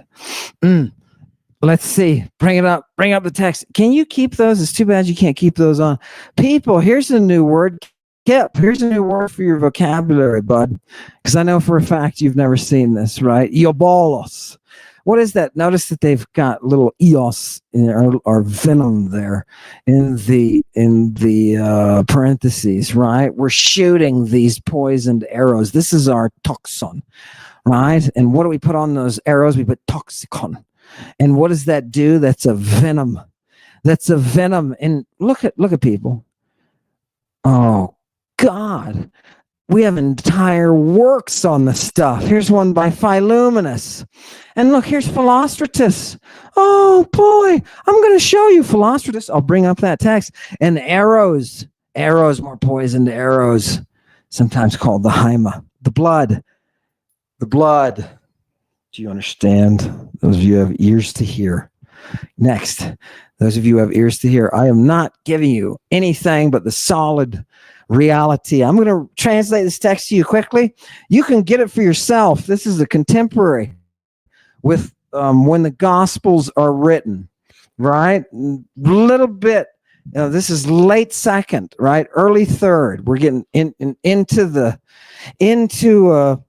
Let's see. Bring it up. Bring up the text. Can you keep those? It's too bad you can't keep those on. People, here's a new word. Kip, here's a new word for your vocabulary, bud. Because I know for a fact you've never seen this, right? Iobolos. What is that? Notice that they've got little eos or venom there in the parentheses, right? We're shooting these poisoned arrows. This is our toxon, right? And what do we put on those arrows? We put toxicon. And what does that do? That's a venom. That's a venom. And look at people. Oh God. We have entire works on the stuff. Here's one by Philomenus. And look, here's Philostratus. Oh, boy. I'm going to show you Philostratus. I'll bring up that text. And arrows. Arrows, more poisoned arrows. Sometimes called the hyma. The blood. The blood. Do you understand? Those of you who have ears to hear. Next. Those of you who have ears to hear. I am not giving you anything but the solid reality. I'm going to translate this text to you quickly. You can get it for yourself. This is a contemporary with when the Gospels are written, right? Little bit. This is late second, right? Early third. We're getting into a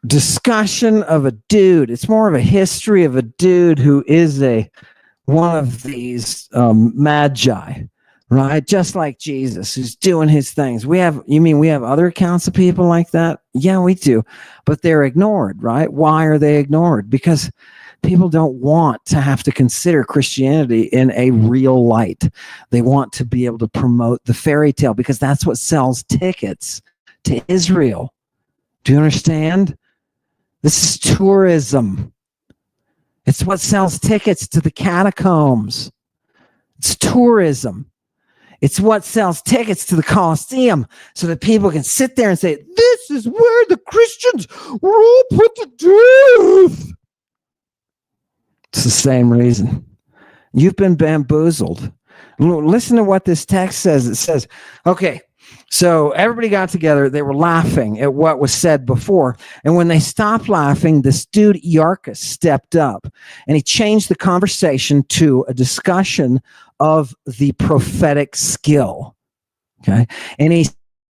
discussion of a dude. It's more of a history of a dude who is one of these magi. Right? Just like Jesus, who's doing his things. We have other accounts of people like that? Yeah, we do. But they're ignored, right? Why are they ignored? Because people don't want to have to consider Christianity in a real light. They want to be able to promote the fairy tale because that's what sells tickets to Israel. Do you understand? This is tourism. It's what sells tickets to the catacombs. It's tourism. It's what sells tickets to the Colosseum so that people can sit there and say, this is where the Christians were all put to death. It's the same reason. You've been bamboozled. Listen to what this text says. It says, okay, so everybody got together. They were laughing at what was said before. And when they stopped laughing, this dude, Iarchus, stepped up and he changed the conversation to a discussion of the prophetic skill. Okay. And he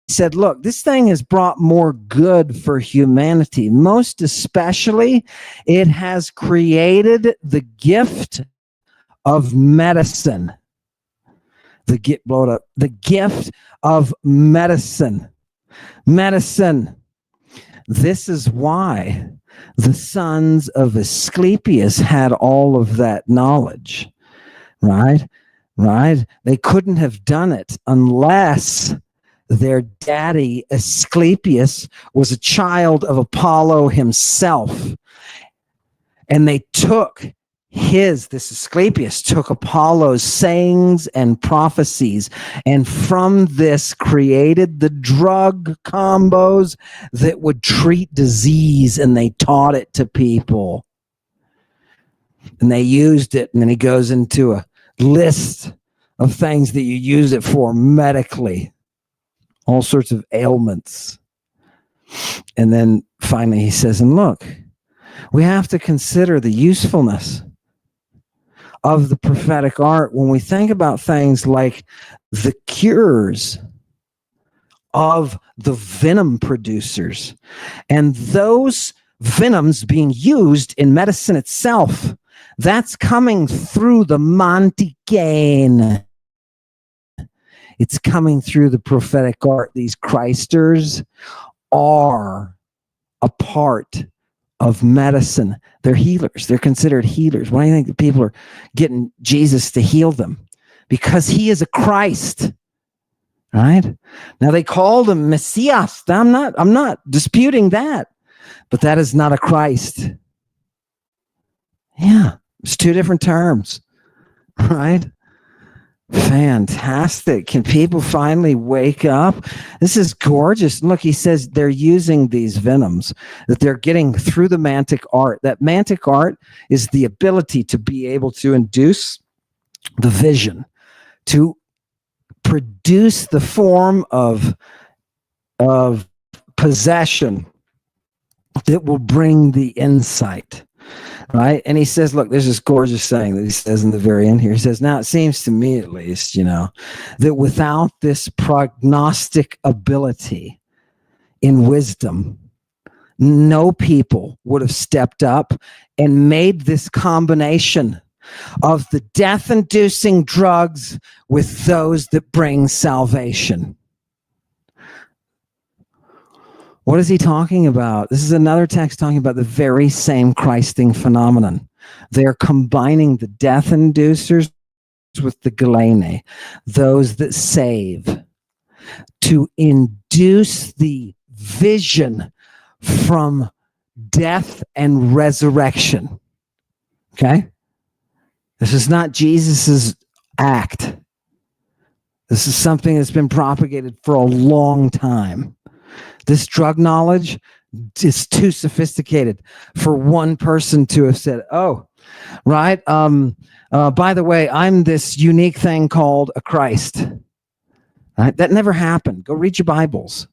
said, look, this thing has brought more good for humanity. Most especially, it has created the gift of medicine. The gift of medicine. Medicine. This is why the sons of Asclepius had all of that knowledge. Right? They couldn't have done it unless their daddy, Asclepius, was a child of Apollo himself. And they took this Asclepius took Apollo's sayings and prophecies, and from this created the drug combos that would treat disease, and they taught it to people. And they used it, and then he goes into a list of things that you use it for medically, all sorts of ailments. And then finally he says, and look, we have to consider the usefulness of the prophetic art when we think about things like the cures of the venom producers and those venoms being used in medicine itself. That's coming through the Monticaine. It's coming through the prophetic art. These Christers are a part of medicine. They're healers. They're considered healers. Why do you think the people are getting Jesus to heal them? Because he is a Christ. Right? Now they called him Messias. I'm not disputing that, but that is not a Christ. Yeah, it's two different terms, right? Fantastic. Can people finally wake up? This is gorgeous. Look, he says they're using these venoms that they're getting through the mantic art. That mantic art is the ability to be able to induce the vision, to produce the form of possession that will bring the insight. Right. And he says, look, there's this gorgeous saying that he says in the very end here. He says, now it seems to me at least, that without this prognostic ability in wisdom, no people would have stepped up and made this combination of the death-inducing drugs with those that bring salvation. What is he talking about? This is another text talking about the very same Christing phenomenon. They're combining the death inducers with the Galene, those that save, to induce the vision from death and resurrection. Okay? This is not Jesus's act. This is something that's been propagated for a long time. This drug knowledge is too sophisticated for one person to have said, oh, right. By the way, I'm this unique thing called a Christ. Right? That never happened. Go read your Bibles.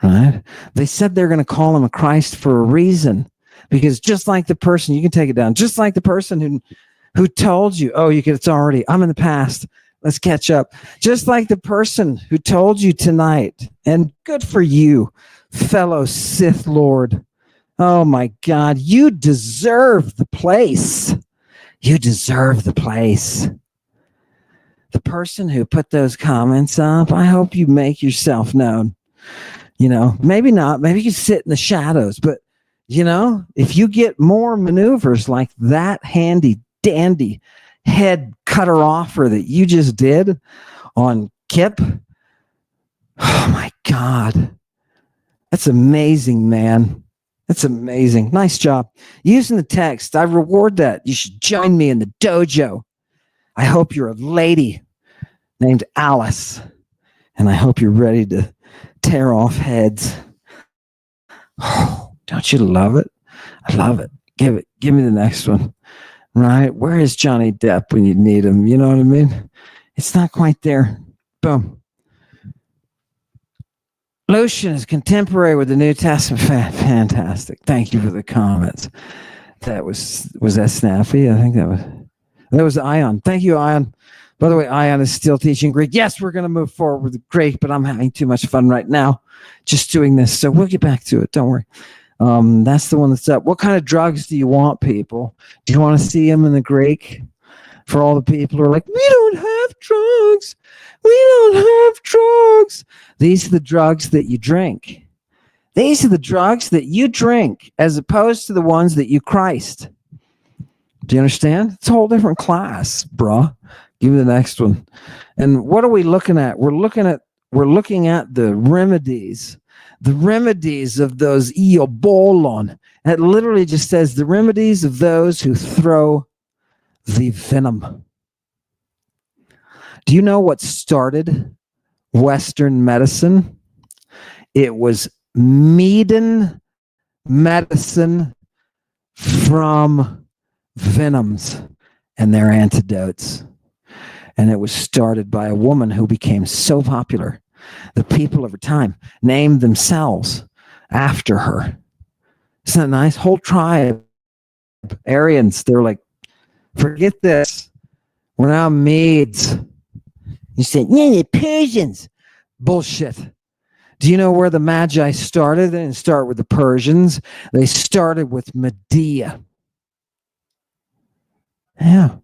Right? They said they're going to call him a Christ for a reason, because just like the person, you can take it down, just like the person who told you, oh, it's already, I'm in the past. Let's catch up. Just like the person who told you tonight, and good for you, fellow Sith Lord. Oh my God, you deserve the place. You deserve the place. The person who put those comments up, I hope you make yourself known. Maybe not. Maybe you sit in the shadows, but if you get more maneuvers like that handy dandy head cutter offer that you just did on Kip, oh my God, that's amazing, man. That's amazing. Nice job using the text. I reward that. You should join me in the dojo. I hope you're a lady named Alice, and I hope you're ready to tear off heads. Oh, don't you love it? I love it. Give me the next one. Right? Where is Johnny Depp when you need him? You know what I mean? It's not quite there. Boom. Lucian is contemporary with the New Testament. Fantastic. Thank you for the comments. That was that Snappy? I think that was Ion. Thank you, Ion. By the way, Ion is still teaching Greek. Yes, we're going to move forward with Greek, but I'm having too much fun right now just doing this. So we'll get back to it. Don't worry. That's the one that's up. What kind of drugs do you want, people? Do you want to see them in the Greek? For all the people who are like, we don't have drugs. We don't have drugs. These are the drugs that you drink. These are the drugs that you drink as opposed to the ones that you Christ. Do you understand? It's a whole different class, bruh. Give me the next one. And what are we looking at? We're looking at the remedies. The remedies of those Eobolon. That literally just says the remedies of those who throw the venom. Do you know what started Western medicine? It was Median medicine from venoms and their antidotes. And it was started by a woman who became so popular. The people of her time named themselves after her. Isn't that nice? Whole tribe, Aryans, they're like, forget this. We're now Medes. You said, yeah, the Persians. Bullshit. Do you know where the Magi started? They didn't start with the Persians. They started with Medea. Yeah.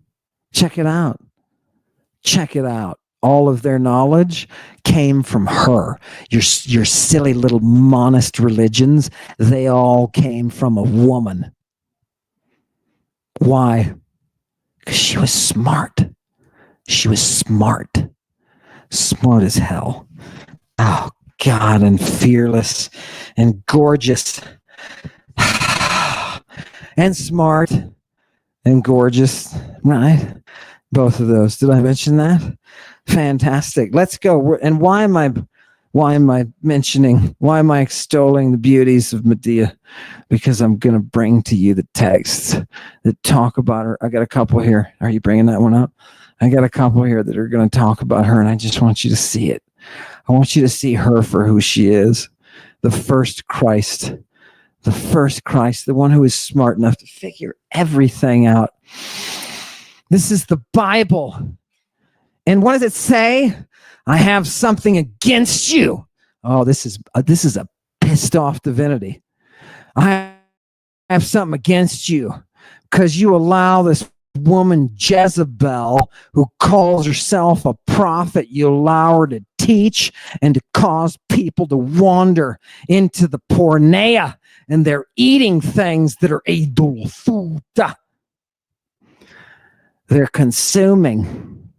Check it out. Check it out. All of their knowledge came from her. Your silly little monist religions, they all came from a woman. Why? Because she was smart. She was smart. smart as hell. Oh, God, and fearless and gorgeous and smart and gorgeous, right? Both of those. Did I mention that? Fantastic. Let's go. And why am I extolling the beauties of Medea? Because I'm going to bring to you the texts that talk about her. I got a couple here. Are you bringing that one up? I got a couple here that are going to talk about her, and I just want you to see it. I want you to see her for who she is. The first Christ. The first Christ, the one who is smart enough to figure everything out. This is the Bible. And what does it say? I have something against you. Oh, this is a pissed off divinity. I have something against you because you allow this woman Jezebel, who calls herself a prophet, you allow her to teach and to cause people to wander into the porneia, and they're eating things that are idol food. They're consuming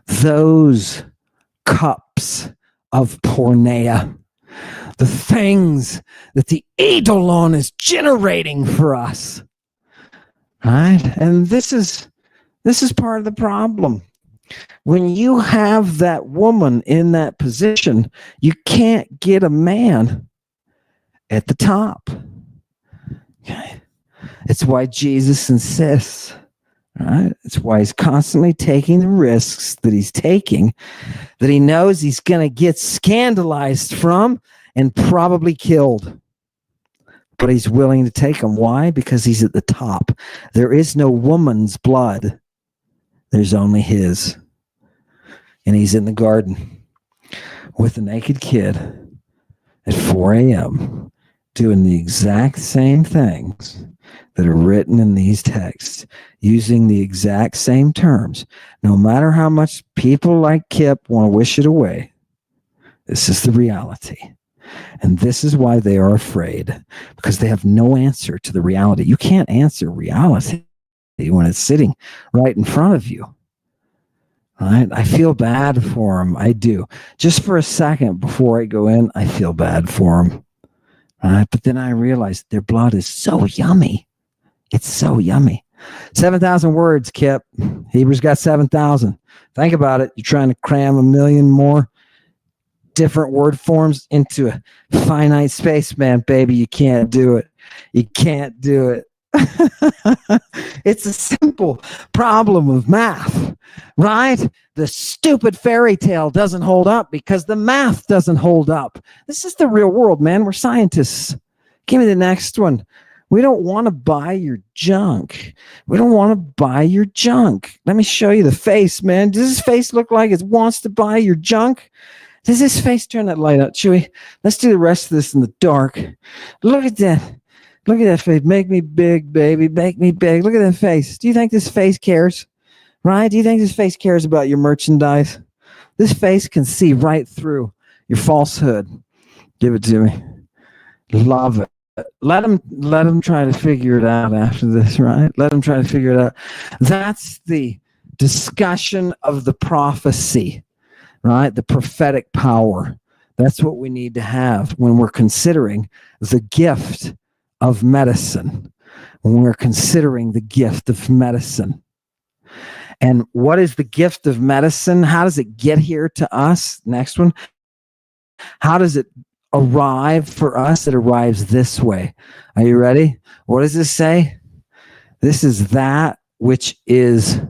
those cups of porneia, the things that the eidolon is generating for us. Right? And this is part of the problem. When you have that woman in that position, you can't get a man at the top. Okay? It's why Jesus insists, right? It's why he's constantly taking the risks that he's taking, that he knows he's going to get scandalized from and probably killed. But he's willing to take them. Why? Because he's at the top. There is no woman's blood. There's only his. And he's in the garden with a naked kid at 4 a.m. doing the exact same things that are written in these texts, using the exact same terms. No matter how much people like Kip want to wish it away, this is the reality. And this is why they are afraid, because they have no answer to the reality. You can't answer reality when it's sitting right in front of you. Right? I feel bad for them. I do. Just for a second before I go in, I feel bad for them. Right? But then I realize their blood is so yummy. It's so yummy. 7,000 words, Kip. Hebrews got 7,000. Think about it. You're trying to cram a million more different word forms into a finite space, man, baby. You can't do it. You can't do it. It's a simple problem of math, right? The stupid fairy tale doesn't hold up because the math doesn't hold up. This is the real world, man. We're scientists. Give me the next one. We don't want to buy your junk. We don't want to buy your junk. Let me show you the face, man. Does this face look like it wants to buy your junk? Does this face turn that light up, Chewy? Let's do the rest of this in the dark. Look at that. Look at that face. Make me big, baby. Make me big. Look at that face. Do you think this face cares? Right? Do you think this face cares about your merchandise? This face can see right through your falsehood. Give it to me. Love it. Let them try to figure it out after this, right? Let them try to figure it out. That's the discussion of the prophecy, right? The prophetic power. That's what we need to have when we're considering the gift of medicine. When we're considering the gift of medicine. And what is the gift of medicine? How does it get here to us? Next one. How does it arrive for us? It arrives this way. Are you ready? What does this say? This is that which is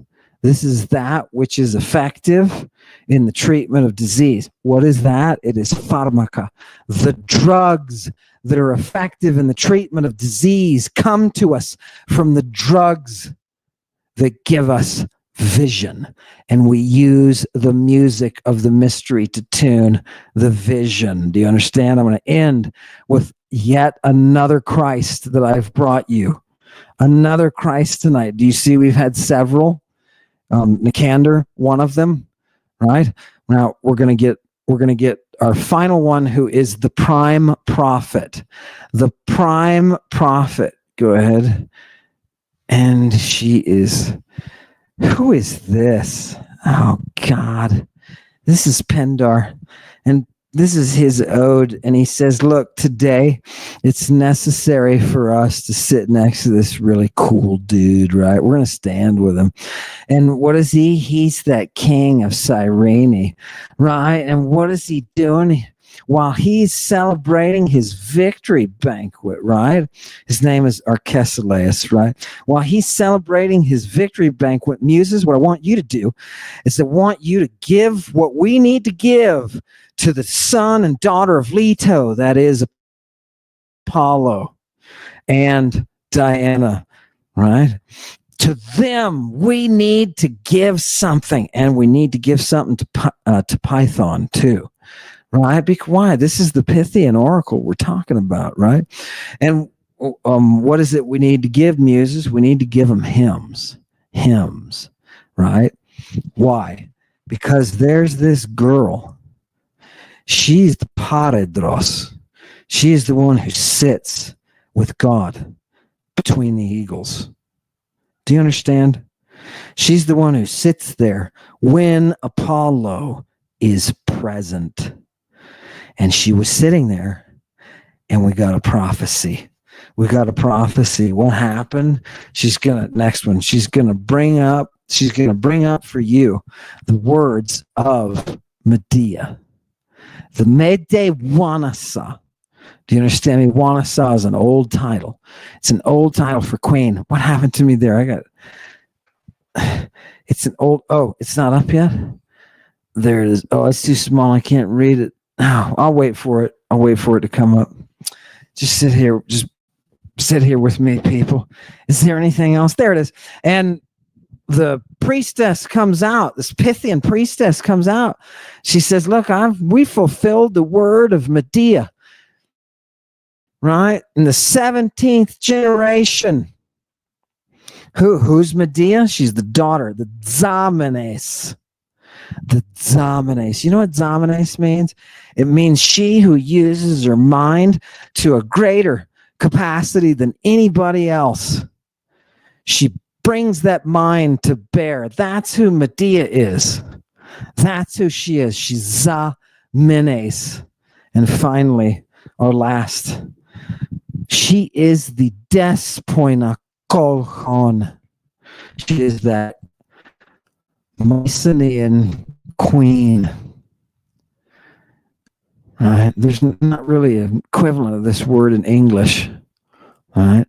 effective in the treatment of disease. What is that? It is pharmaca. The drugs that are effective in the treatment of disease come to us from the drugs that give us vision. And we use the music of the mystery to tune the vision. Do you understand? I'm going to end with yet another Christ that I've brought you. Another Christ tonight. Do you see we've had several? Nicander, one of them, right? Now we're going to get our final one, who is the prime prophet. The prime prophet. Go ahead. And she is, who is this? Oh God. This is Pendar, and this is his ode. And he says, look, today it's necessary for us to sit next to this really cool dude, right? We're going to stand with him. And what is he? He's that king of Cyrene, right? And what is he doing? While he's celebrating his victory banquet, right? His name is Arcesilaus, right? While he's celebrating his victory banquet, Muses, what I want you to do is I want you to give what we need to give to the son and daughter of Leto, that is Apollo and Diana, right? To them, we need to give something, and we need to give something to Python too. Right? Because why? This is the Pythian oracle we're talking about, right? And what is it we need to give, Muses? We need to give them hymns, right? Why? Because there's this girl. She's the paredros. She is the one who sits with God between the eagles. Do you understand? She's the one who sits there when Apollo is present. And she was sitting there, and we got a prophecy. We got a prophecy. What happened? She's gonna bring up for you the words of Medea. The Mede Wanasa. Do you understand me? Wanasa is an old title. It's an old title for queen. What happened to me there? It's not up yet? There it is. Oh, it's too small. I can't read it. No, I'll wait for it. I'll wait for it to come up. Just sit here with me, people. Is there anything else? There it is. And the priestess comes out. This Pythian priestess comes out. She says, look, we fulfilled the word of Medea. Right? In the 17th generation. Who's Medea? She's the daughter, the Zamenes. The Zamenes. You know what Zamenes means? It means she who uses her mind to a greater capacity than anybody else. She brings that mind to bear. That's who Medea is. That's who she is. She's Zamenes. And finally, our last, she is the Despoina Kolchon. She is that Mycenaean queen. Right? There's not really an equivalent of this word in English. Right?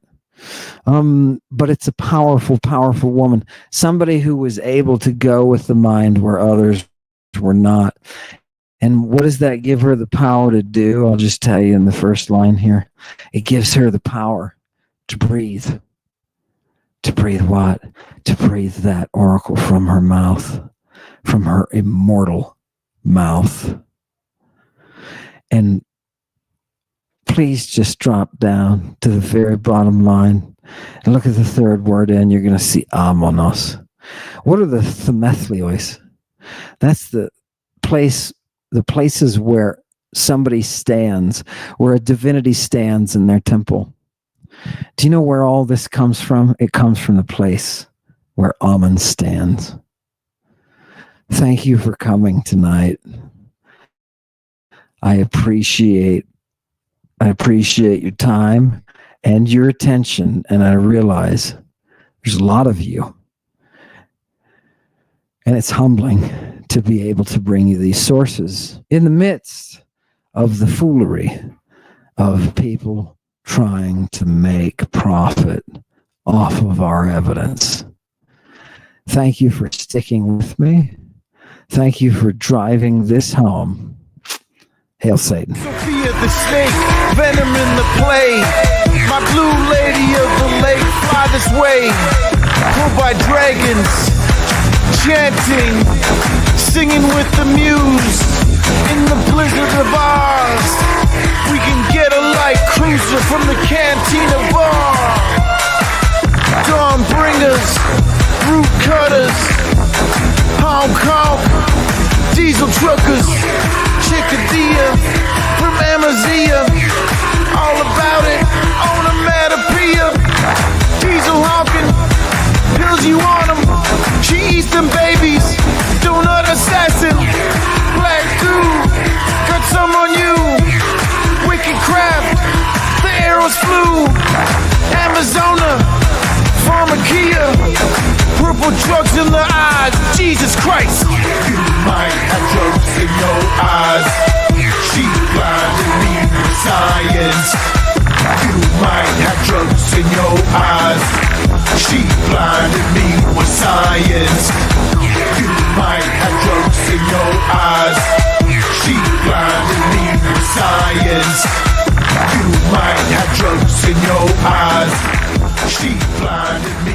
But it's a powerful, powerful woman. Somebody who was able to go with the mind where others were not. And what does that give her the power to do? I'll just tell you in the first line here. It gives her the power to breathe. To breathe what? To breathe that oracle from her mouth, from her immortal mouth. And please just drop down to the very bottom line and look at the third word, and you're going to see amonos. What are the themethlios? That's the places where somebody stands, where a divinity stands in their temple. Do you know where all this comes from? It comes from the place where Amun stands. Thank you for coming tonight. I appreciate your time and your attention, and I realize there's a lot of you. And it's humbling to be able to bring you these sources in the midst of the foolery of people trying to make profit off of our evidence. Thank you for sticking with me. Thank you for driving this home. Hail Satan. Sophia the snake, venom in the plague. My blue lady of the lake, fly this way. Pulled by dragons, chanting, singing with the muse. In the blizzard of ours, we can get a light cruiser from the cantina bar. Dawn bringers, root cutters, Hong Kong, diesel truckers, Chickadee from Amazia, all about it, onomatopoeia, diesel honking, pills you want them, she eats them babies, donut assassin, or drugs in the eyes. Jesus Christ. You might have drugs in your eyes. She blinded me with science. You might have drugs in your eyes. She blinded me with science. You might have drugs in your eyes. She blinded me with science. You might have drugs in your eyes. She blinded me.